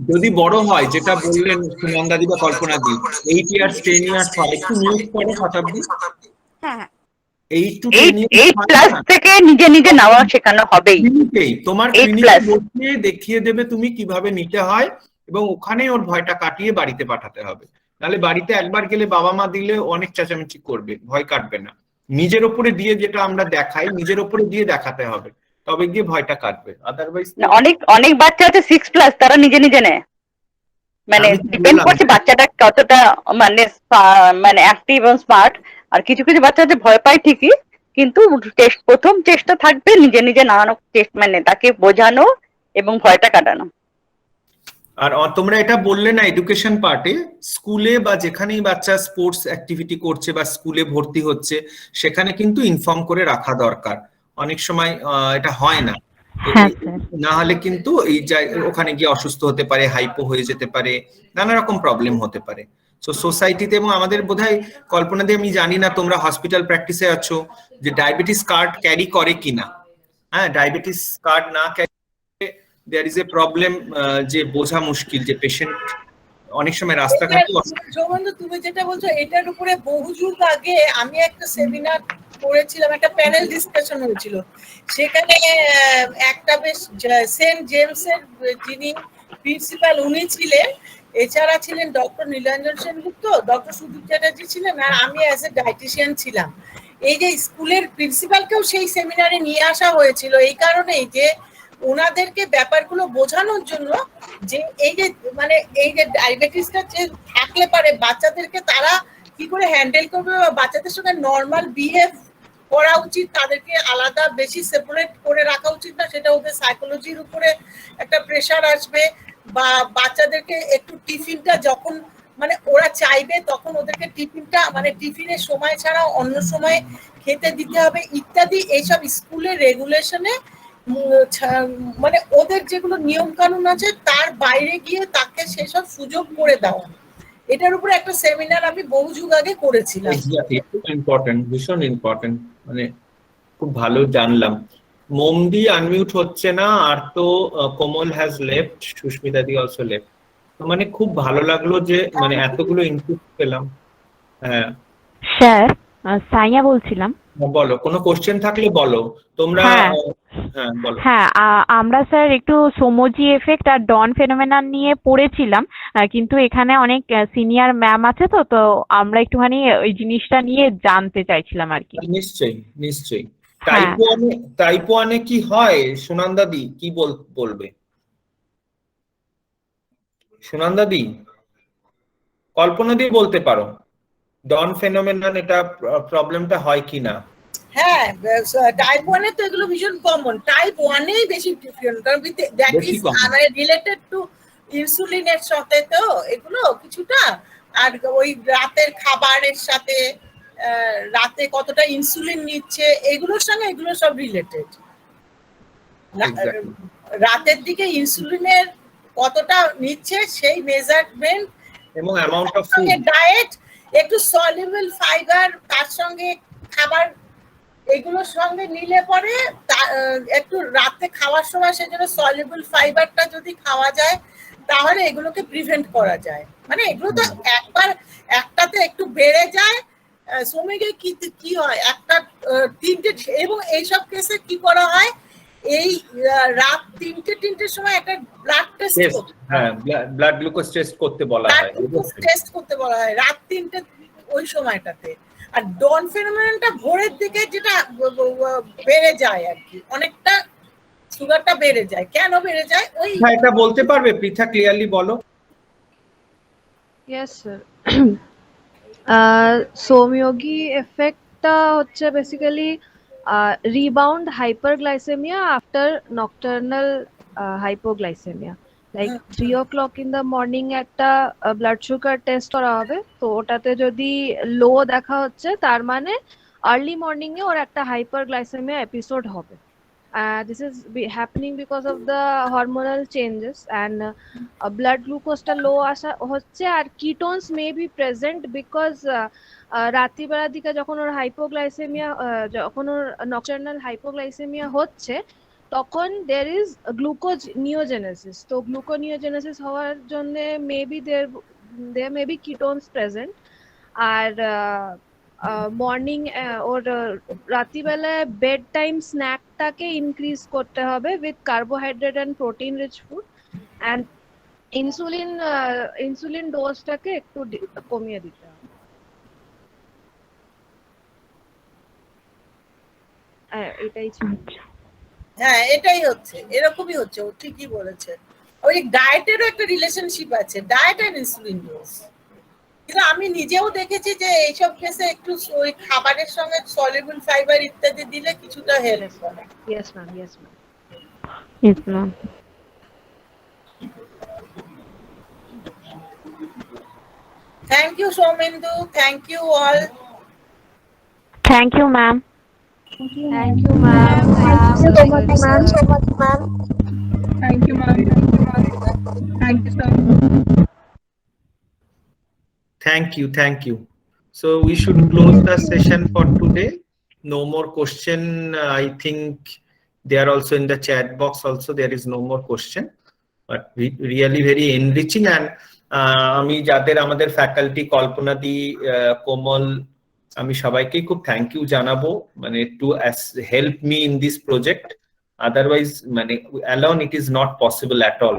যদি বড় হয়, যেটা বললেন সুনন্দাদি বা কল্পনাদি, 8 ইয়ার্স 10 ইয়ার্স হয়, একটু নিউজ পড়ে শতাব্দী। হ্যাঁ 8 to 10 ইয়ার্স থেকে নিজে নিজে নেওয়া শেখানো হবেই। তোমার ক্লিনিকে দেখিয়ে দেবে তুমি কিভাবে নিতে হয়, এবং ওখানে ওর ভয়টা কাটিয়ে বাড়িতে পাঠাতে হবে। নাহলে বাড়িতে একবার গেলে বাবা মা দিলে অনেক চেঁচামেচি করবে, ভয় কাটবে না। নিজের উপরে দিয়ে, যেটা আমরা দেখাই, নিজের উপরে দিয়ে দেখাতে হবে, তবে গিয়ে ভয়টা কাটবে। আদারওয়াইজ অনেক বাচ্চা আছে 6+, তারা নিজে নিজে নেয়, মানে ডিপেন্ড করছে বাচ্চাটা কতটা মানে অ্যাক্টিভ এবং স্মার্ট। আর কিছু কিছু বাচ্চা আছে ভয় পায় ঠিকই, কিন্তু প্রথম চেষ্টা থাকবে নিজে নিজে নামানো, মানে তাকে বোঝানো এবং ভয়টা কাটানো। আর তোমরা এটা বললে না এডুকেশন পার্টে, স্কুলে বা যেখানেই বাচ্চা স্পোর্টস অ্যাক্টিভিটি করছে বা স্কুলে ভর্তি হচ্ছে, সেখানে কিন্তু ইনফর্ম করে রাখা দরকার। অনেক সময় এটা হয় না, না হলে কিন্তু ওখানে গিয়ে অসুস্থ হতে পারে, হাইপো হয়ে যেতে পারে, নানা রকম প্রবলেম হতে পারে। তো সোসাইটিতে এবং আমাদের বোধহয় কল্পনা দিয়ে, আমি জানি না তোমরা হসপিটাল প্র্যাকটিসে আছো, যে ডায়াবেটিস কার্ড ক্যারি করে কিনা। হ্যাঁ, ডায়াবেটিস কার্ড না carry there is a problem, যে বোঝা মুশকিল, যে পেশেন্ট অনেক সময় রাস্তাঘাটে সৌমেন্দু, তুমি যেটা বলছো এটার উপরে বহু যুগ আগে আমি একটা সেমিনার করেছিলাম, একটা প্যানেল ডিসকাশন হয়েছিল। সেখানে একটা বেশ সেন্ট জেমসের যিনি প্রিন্সিপাল উনি ছিলেন, এছাড়া ছিলেন ডক্টর নীলাঞ্জন সেনগুপ্ত, ডক্টর সুদীপ চ্যাটার্জি ছিলেন, আর আমি অ্যাজ এ ডায়েটিশিয়ান ছিলাম। এই যে স্কুলের প্রিন্সিপালকেও সেই সেমিনারে নিয়ে আসা হয়েছিল এই কারণেই যে ওনাদেরকে ব্যাপারগুলো বোঝানোর জন্য যে এই যে মানে এই যে ডায়াবেটিসটা যে থাকলে পারে বাচ্চাদেরকে তারা কি করে হ্যান্ডেল করবে, বা বাচ্চাদের সঙ্গে নর্মাল বিহেভ করা উচিত, তাদেরকে আলাদা বেশি সেপারেট করে রাখা উচিত না, সেটা ওদের সাইকোলজির উপরে একটা প্রেশার আসবে, বা বাচ্চাদেরকে একটু টিফিনটা যখন মানে ওরা চাইবে তখন ওদেরকে টিফিনটা মানে টিফিনের সময় ছাড়া অন্য সময় খেতে দিতে হবে ইত্যাদি। এইসব স্কুলের রেগুলেশনে মানে ওদের যেগুলো নিয়ম কানুন আছে তার বাইরে গিয়ে তাকে সেসব সুযোগ করে দেওয়া, এটার উপরে একটা সেমিনার আমি বহু যুগ আগে করেছিলাম। ইম্পর্টেন্ট, ভীষণ ইম্পর্টেন্ট, মানে খুব ভালো জানলাম। মোমদি আনমিউট হচ্ছে না, আর তো Komal has left, Sushmita di also left. মানে খুব ভালো লাগলো যে মানে এতগুলো ইনপুট পেলাম। হ্যাঁ স্যার, সাইয়া বলছিলাম। বলো, কোনো কোশ্চেন থাকলে বলো তোমরা। হ্যাঁ বলো। হ্যাঁ, আমরা স্যার একটু সোমোজি এফেক্ট আর ডন ফেনোমেনন নিয়ে পড়েছিলাম, কিন্তু এখানে অনেক সিনিয়র ম্যাম আছে, তো আমরা একটুখানি ওই জিনিসটা নিয়ে জানতে চাইছিলাম আর কি। নিশ্চয়ই নিশ্চয়ই। টাইপ 1 কি হয় সুনন্দা দি, কি বলবে সুনন্দা দি? কল্পনা দি বলতে পারো ডন ফেনোমেনন এটা প্রবলেমটা হয় কিনা। হ্যাঁ, টাইপ 1 এ তো এগুলো ভীষণ কমন, টাইপ 1 এই বেশি ডিফারেন্ট, কারণ দ্যাট ইজ রিলেটেড টু ইনসুলিনের সাথে, তো এগুলো কিছুটা, আর ওই রাতের খাবারের সাথে রাতে কতটা ইনসুলিন নিচ্ছে এগুলোর সঙ্গে এগুলো সব রিলেটেড। রাতের দিকে ইনসুলিনের কতটা নিচ্ছে সেই মেজারমেন্ট এবং অ্যামাউন্ট অফ ফুড, ডায়েট, একটু সলিউবল ফাইবার তার সঙ্গে খাবার, এগুলোর সঙ্গে নিলে পরে একটু রাতে খাওয়ার সময় সেজন্য সলিউবল ফাইবারটা যদি খাওয়া যায় তাহলে এগুলোকে প্রিভেন্ট করা যায়। মানে এগুলো তো একবার একটাতে একটু বেড়ে যায়, শ্রমিকের কি হয় একটা তিনটে, এবং এইসব কেসে কি করা হয় এই রাত তিনটের সময় একটা ব্লাড টেস্ট, হ্যাঁ ব্লাড গ্লুকোজ টেস্ট করতে বলা হয়, টেস্ট করতে বলা হয় রাত 3টে ওই সময়টাতে। আর ডন ফেনোমেননটা ভোরের দিকে যেটা বেড়ে যায় আর কি, অনেকটা সুগারটা বেড়ে যায়। কেন বেড়ে যায় ওই এটা বলতে পারবে পৃথা, ক্লিয়ারলি বলো। ইয়েস স্যার, সোময়োগী এফেক্টটা হচ্ছে basically rebound hyperglycemia after nocturnal hypoglycemia, like 3 o'clock in the morning একটা ব্লাড সুগার টেস্ট করা হবে, তো ওটাতে যদি লো দেখা হচ্ছে তার মানে আর্লি মর্নিং এ ওর একটা হাইপারগ্লাইসেমিয়া এপিসোড হবে। This is happening because of the hormonal changes, and blood glucose টা low আসা হচ্ছে, আর ketones may be present because রাত্রিবেলার দিকে যখন ওর হাইপোগ্লাইসেমিয়া, যখন ওর নকটার্নাল হাইপোগ্লাইসেমিয়া হচ্ছে তখন there is glucose neogenesis, তো গ্লুকোনিওজেনেসিস হওয়ার জন্য maybe there may be ketones present, আর মর্নিং ওর রাত্রিবেলায় বেড টাইম স্ন্যাকটাকে ইনক্রিজ করতে হবে with carbohydrate and protein rich food, and insulin ডোজটাকে একটু কমিয়ে দিতে হবে। এটাই ছিল। হ্যাঁ এটাই হচ্ছে, এরকমই হচ্ছে, ও ঠিকই বলেছে। ওই ডায়েটেরও একটা রিলেশনশিপ আছে, ডায়েট আর ইনসুলিন ডোজ। কিন্তু আমি নিজেও দেখেছি যে এইসব কেসে একটু ওই খাবারের সঙ্গে সলিউবল ফাইবার ইত্যাদি দিলে কিছুটা হেল্প করে। Yes ma'am, yes ma'am, yes ma'am. Thank you Soumendu, thank you all. Thank you ma'am. Thank you ma'am, Thank you, ma'am. Thank you, sir. Thank you. So we should close the session for today. No more question. I think they are also in the chat box also. There is no more question, but really very enriching, and আমি যাদের আমাদের ফ্যাকাল্টি কল্পনাদি, কোমল, আমি সবাইকেই খুব থ্যাংক ইউ জানাবো, মানে to help me in this project. Otherwise মানে alone it is not possible at all,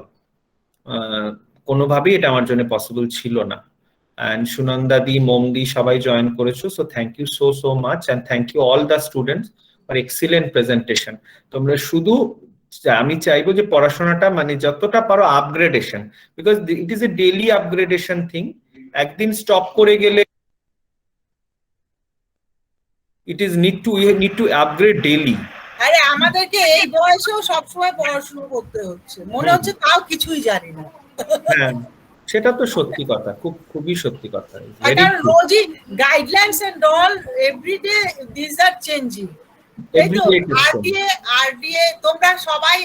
কোনোভাবেই এটা আমার জন্য পসিবল ছিল না। অ্যান্ড সুনন্দাদি, মোমদি সবাই জয়েন করেছো, so thank you so much, and thank you all the students for excellent presentation. তোমরা শুধু, আমি চাইবো যে পড়াশোনাটা মানে যতটা পারো upgradation, because it is a daily upgradation thing. একদিন স্টপ করে গেলে it is need to upgrade daily. আরে আমাদেরকে এই বয়সেও সবসময় পড়াশোনা করতে হচ্ছে, মনে হচ্ছে তাও কিছুই জানি না। হ্যাঁ, সেটা তো সত্যি কথা, খুবই সত্যি কথা। কারণ রোজই guidelines and all everyday this are changing. RDA তোমরা সবাই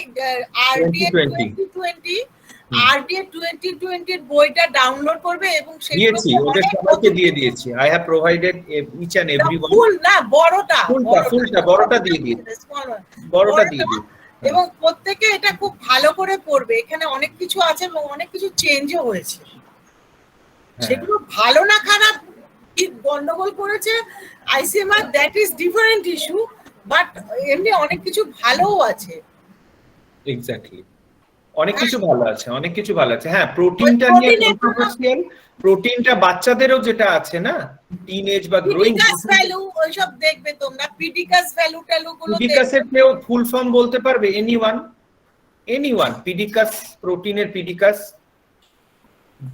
আরডিএ 2020 আরডিএ 2020 এর বইটা ডাউনলোড করবে এবং দিয়েছি, ওদের সবাইকে দিয়ে দিয়েছি। I have provided each and everyone. Full না, বড়টা দিয়ে দিয়েছি, বড়টা দিয়ে দিয়েছি। এবং প্রত্যেকে এটা খুব ভালো করে পড়বে। এখানে অনেক কিছু আছে এবং অনেক কিছু চেঞ্জও হয়েছে, সেগুলো ভালো না খারাপ কি গন্ডগোল করেছে ICMR, that is different issue, but এমনি অনেক কিছু ভালোও আছে। এক্স্যাক্টলি, অনেক কিছু ভালো আছে, অনেক কিছু ভালো আছে। হ্যাঁ, প্রোটিনটা নিয়ে কন্ট্রোভার্সিয়াল, প্রোটিনটা বাচ্চাদেরও যেটা আছে না, টিনেজ বা গ্রোইং ভ্যালু ওইসব দেখবে তোমরা। পিডিকাস ভ্যালু গুলো পিডিকাসের কেউ ফুল ফর্ম বলতে পারবে? এনিওয়ান পিডিকাস, প্রোটিনের পিডিকাস।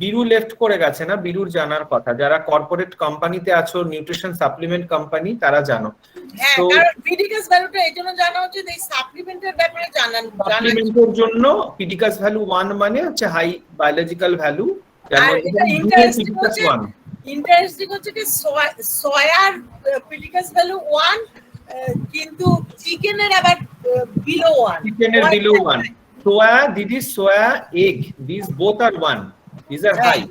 বিরু লেফট করে গেছে না, বিরুর জানার কথা। যারা কর্পোরেট কোম্পানিতে আছো, নিউট্রিশন সাপ্লিমেন্ট কোম্পানি, তারা জানো। হ্যাঁ, কারণ পিডিকাস ভ্যালুটা এইজন্য জানা উচিত, এই সাপ্লিমেন্টের ব্যাপারে সাপ্লিমেন্টের জন্য পিডিকাস ভ্যালু 1 মানে হচ্ছে হাই বায়োলজিক্যাল ভ্যালু। ইন্টারেস্টিং হচ্ছে কি সয়ার পিডিকাস ভ্যালু 1, কিন্তু চিকেনের আবার বিলো 1। চিকেনের below 1। soya egg, these both are 1, these are high.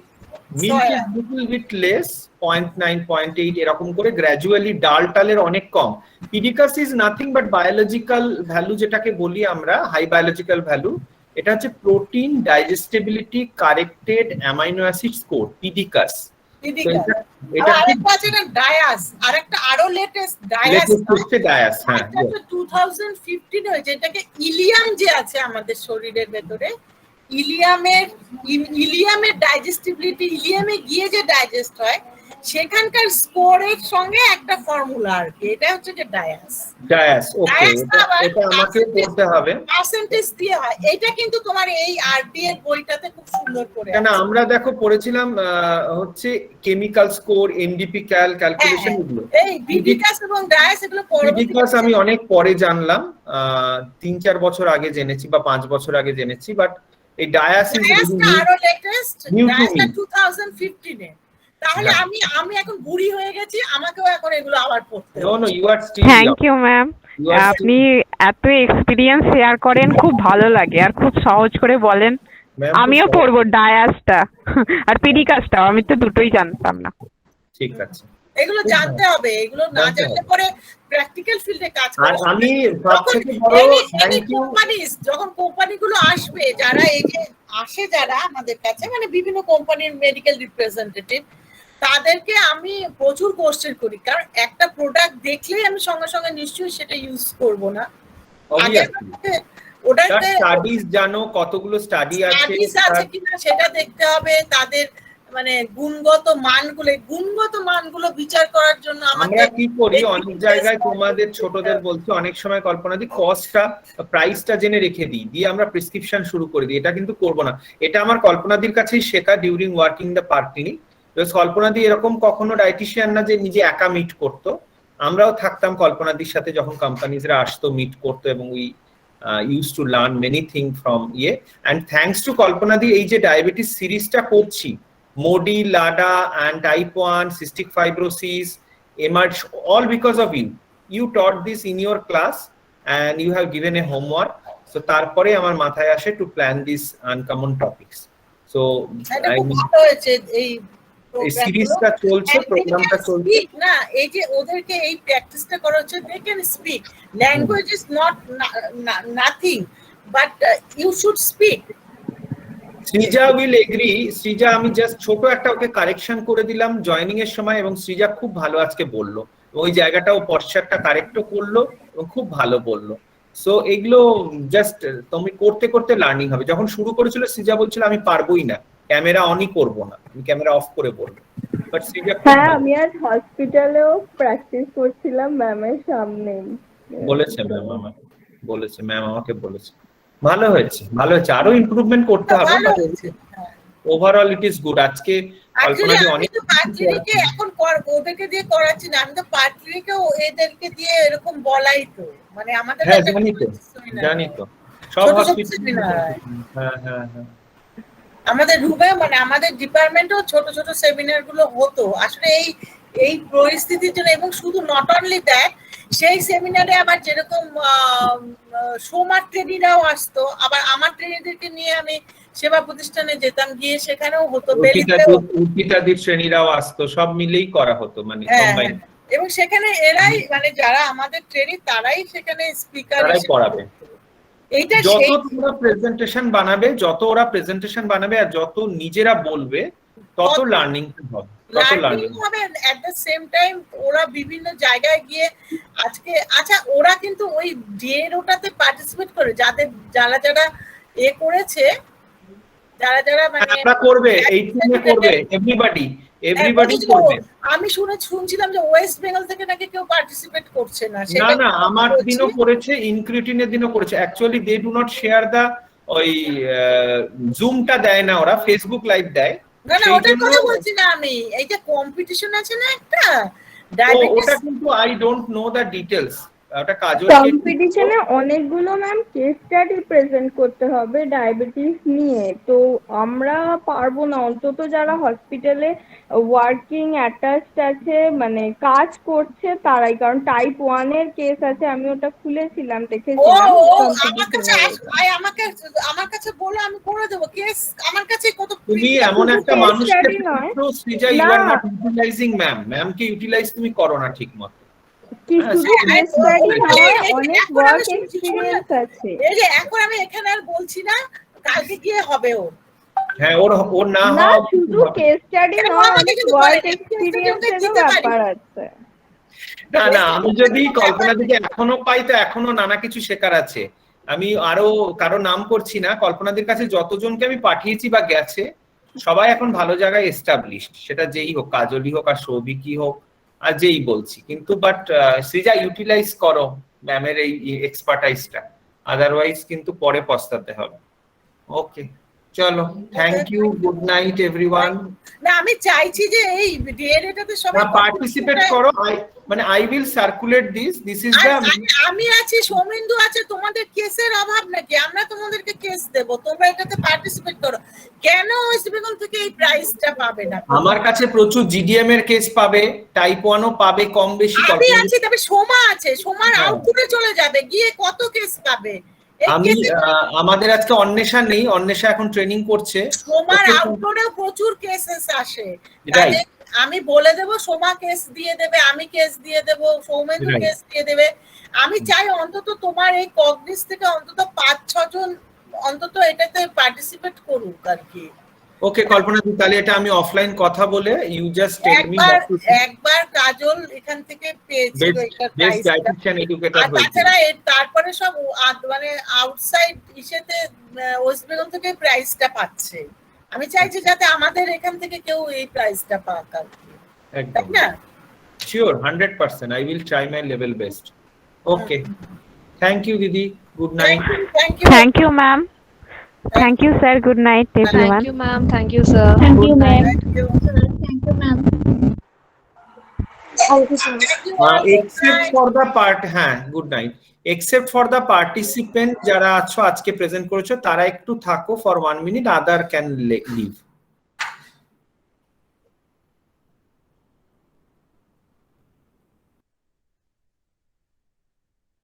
Milk is little bit less, 0.9 0.8 এরকম করে গ্র্যাজুয়ালি। ডাল-টালের অনেক কম। PDCAAS is nothing but biological value, যেটাকে বলি আমরা হাই বায়োলজিক্যাল ভ্যালু। এটা হচ্ছে protein digestibility corrected amino acid score, PDCAAS. এটা আরেকটা আছে না, ডায়াস, আরেকটা আরো লেটেস্ট ডায়াস, হ্যাঁ 2015 হয়েছে। এটাকে ইলিয়াম যে আছে আমাদের শরীরের ভেতরে, ইলিয়ামের ডাইজেস্টিবিলিটি, ইলিয়ামে গিয়ে যে ডাইজেস্ট হয়, সেখানকার স্কোরের সঙ্গে একটা ফর্মুলা আর কি, এটা হচ্ছে যে ডায়াস। ওকে, এটা আমাকে পড়তে হবে, পার্সেন্টেজ দিয়ে হয়। এটা কিন্তু তোমার এই আরডি এর বইটাতে খুব সুন্দর করে কেন আমরা দেখো পড়েছিলাম হচ্ছে কেমিক্যাল স্কোর, এনডিপি ক্যালকুলেশন, এগুলো। এই পিডিকাস এবং ডায়াস এগুলো পিডিকাস আমি অনেক পরে জানলাম, 3-4 বছর আগে জেনেছি বা 5 বছর আগে জেনেছি, বাট এই ডায়াস আরো লেটেস্ট, ডায়াসটা 2015 এ। তাহলে আমি এখন বুড়ি হয়ে গেছি, আমাকেও এখন এগুলো আবার পড়তে হবে। No, you are still. Thank you ma'am, আপনি এত এক্সপেরিয়েন্স শেয়ার করেন, খুব ভালো লাগে আর খুব সহজ করে বলেন। আমিও পড়বো ডায়াসটা আর পিডিকাসটা, আমি তো দুটোই জানতাম না। ঠিক আছে, এগুলো জানতে হবে, এগুলো না জানলে পরে প্র্যাকটিক্যাল ফিল্ডে কাজ করতে। আর আমি সবথেকে বড় থ্যাংক ইউ, যখন কোম্পানিগুলো আসবে, যারা এই যে আসে যারা আমাদের কাছে, মানে বিভিন্ন কোম্পানির মেডিকেল রিপ্রেজেন্টেটিভ, তাদেরকে আমি প্রচুর কোশ্চেন করি, কারণ একটা প্রোডাক্ট দেখলেই আমি সঙ্গে সঙ্গে নিশ্চয়ই সেটা ইউজ করব না। ওটাতে স্টাডিজ জানো, কতগুলো স্টাডি আছে কিনা সেটা দেখতে হবে। তাদের মানে গুণগত মানগুলো বিচার করার জন্য আমরা কি করি, অনেক জায়গায় তোমাদের ছোটদের বলছি, অনেক সময় কল্পনা দিই কস্টটা, প্রাইসটা জেনে রেখে দিই, দিয়ে আমরা প্রেসক্রিপশন শুরু করে দিই। এটা কিন্তু করবো না, এটা আমার কল্পনাদির কাছেই শেখা during working the park clinic. কল্পনাদি এরকম কখনো ডায়েটিশিয়ান না যে নিজে একা মিট করতো, আমরাও থাকতাম কল্পনাদির সাথে যখন কোম্পানিজরা আসতো, মিট করতো, এবং we use to learn many thing from ইয়ে। অ্যান্ড থ্যাঙ্কস টু কল্পনাদি এই যে ডায়াবেটিস সিরিজটা করছি, Modi, Lada and type 1, cystic fibrosis emerged all because of you. You taught this in your class and you have given a homework. So তারপরে আমার মাথায় আসে to plan these uncommon topics. So এই সিরিজটা চলছে, প্রোগ্রামটা চলছে না, এই যে ওদেরকে এই প্র্যাকটিসটা করা হচ্ছে, they can speak. Language is not nothing, but you should speak. Srija will agree. Srija আমি জাস্ট ছোট একটা ওকে কারেকশন করে দিলাম জয়েনিং এর সময়, এবং সৃজা খুব ভালো আজকে বললো, ওই জায়গাটা ও পশ্চাৎটা কারেক্টও করলো এবং খুব ভালো বললো। সো এগুলো জাস্ট তুমি করতে করতে লার্নিং হবে। যখন শুরু করেছিল সৃজা বলছিল আমি পারবোই না, ক্যামেরা অনই করবো না, আমি ক্যামেরা অফ করে বলবো। বাট সৃজা হ্যাঁ, আমি আজ হসপিটালেও প্র্যাকটিস করছিলাম ম্যামের সামনেই। বলেছে ম্যাম আমাকে, বলেছে ম্যাম আমাকে বলেছে। ভালো হয়েছে, ভালো হয়েছে, আরো ইমপ্রুভমেন্ট করতে হবে। Overall it is good. আজকে কল্পনা যে অনেক পার্টলিকে এখন ওদেরকে দিয়ে করাচ্ছি না, আমি তো পার্টলিকে এদেরকে দিয়ে এরকম বলাই তো, মানে আমাদের হ্যাঁ জানি তো সব হসপিটাল। হ্যাঁ হ্যাঁ হ্যাঁ, আমাদের রুমে মানে আমাদের ডিপার্টমেন্টেও ছোট ছোট সেমিনার গুলো হতো আসলে এই পরিস্থিতির জন্য। এবং শুধু নট অনলি দ্যাট, সেই সেমিনারে আবার যেরকম সোমার ট্রেনিরাও আসতো, আবার আমার ট্রেনিদেরকে নিয়ে আমি সেবা প্রতিষ্ঠানে যেতাম, গিয়ে সেখানেও হতো, উর্পিতাদির শ্রেণীরাও আসতো, সব মিলেই করা হতো মানে কম্বাইন। এবং সেখানে এরাই মানে যারা আমাদের ট্রেনি তারাই সেখানে স্পিকার পড়াবে। যত তোমরা প্রেজেন্টেশন বানাবে, যত ওরা প্রেজেন্টেশন বানাবে আর যত নিজেরা বলবে, তত লার্নিং হবে, তত লার্নিং হবে। এট দ্য সেম টাইম ওরা বিভিন্ন জায়গায় গিয়ে আজকে আচ্ছা ওরা কিন্তু ওই ডিএরওটাতে পার্টিসিপেট করে, যারা করেছে, যারা মানে করবে, এই টিমে করবে, এভরিবডি করবে। আমি শুনছিলাম যে ওয়েস্ট বেঙ্গল থেকে নাকি কেউ পার্টিসিপেট করছে না। না আমার দিনও করেছে, ইনক্রিটিনের দিনও করেছে। Actually they do not share the ওই জুমটা দেয় না, ওরা ফেসবুক লাইভ দেয়। না ওটার কথা বলছি না আমি, এই যে কম্পিটিশন আছে না একটা ডায়াবেটিস, ওটা কিন্তু I don't know the details. ওটা কাজল কম্পিটিশনে অনেকগুলো ম্যাম কেস স্টাডি প্রেজেন্ট করতে হবে ডায়াবেটিস নিয়ে, তো আমরা পারবো না, অন্তত যারা হসপিটালে ওয়ার্কিং অ্যাটাচড আছে মানে কাজ করছে তারাই, কারণ টাইপ 1 এর কেস আছে, আমি ওটা খুলেছিলাম দেখেছিলাম। আমার কাছে বলো, আমি করে দেবো কেস। আমার কাছে কত তুমি এমন একটা মানুষকে Srija you are not utilising ma'am কে ইউটিলাইজ তুমি করো না ঠিকমতো। কি শুধু কেস স্টাডি নয়, অনেক ওয়ার্ক এক্সপেরিয়েন্স আছে। এই যে এখন আমি এখানে আর বলছি না, কালকে গিয়ে হবে ওর। হ্যাঁ ওর না শুধু কেস স্টাডি নয়, অনেক ওয়ার্ক এক্সপেরিয়েন্সেরও ব্যাপার আছে। না আমি যদি কল্পনা দিকে এখনো পাই তো এখনো নানা কিছু শেখার আছে। আমি আরো কারো নাম করছি না, কল্পনাদের কাছে যতজনকে আমি পাঠিয়েছি বা গেছে সবাই এখন ভালো জায়গায় এস্টাবলিশড, সেটা যেই হোক, কাজলি হোক আর সৌভিকই হোক আর যেই বলছি। কিন্তু বাট সৃজা ইউটিলাইজ করো ম্যামের এই এক্সপার্টাইজটা, আদারওয়াইজ কিন্তু পরে পস্তাতে হবে। ওকে চলো, thank you, good night everyone. না আমি চাইছি যে এই ডিএরএটাতে সবাই পার্টিসিপেট করো, মানে I will circulate this is the. আমি আছি, সৌমেন্দু আছে, তোমাদের কেসের অভাব নাকি? আমরা তোমাদেরকে কেস দেব, তোমরা এটাতে পার্টিসিপেট করো। কেন ওয়েস্ট বেঙ্গল থেকে এই প্রাইসটা পাবে না? আমার কাছে প্রচুর জিডিএম এর কেস পাবে, টাইপ 1 ও পাবে কম বেশি। আমি আছি, তবে সোমা আছে, সোমার আউটপুটে চলে যাবে, গিয়ে কত কেস পাবে। আমি আমাদের আজকে অন্বেষা নেই, অন্বেষা এখন ট্রেনিং করছে। সোমার আউটপুটেও প্রচুর কেসেস আসে, আমি বলে দেব সোমা কেস দিয়ে দেবে, আমি কেস দিয়ে দেব, সৌমেন্দু কেস দিয়ে দেবে। আমি চাই অন্তত তোমার এই কগনিস থেকে অন্তত 5-6 জন অন্তত এটাতে পার্টিসিপেট করুক আর কি। ওকে কল্পনা, তাহলে এটা আমি অফলাইন কথা বলে ইউ জাস্ট টেক মি। একবার কাজল এখান থেকে পেয়েছিল এটা প্রাইস, আর তাছাড়া তারপরে সব মানে আউটসাইড ইসেতে ওয়েস্ট বেঙ্গল থেকে প্রাইসটা পাচ্ছে। আমি চাইছি যাতে আমাদের এখান থেকে কেউ এই প্রাইসটা পাক আর কি, তাই না? Sure 100%, I will try my level best. Okay, thank you দিদি, good night. Thank you ma'am, thank you sir, good night everyone. Thank you ma'am, thank you sir. Thank you ma'am. Thank you ma'am. Except for the part, হ্যাঁ good night, except for the participant যারা আছো আজকে প্রেজেন্ট করেছো, তারা একটু থাকো for 1 minute, other can leave.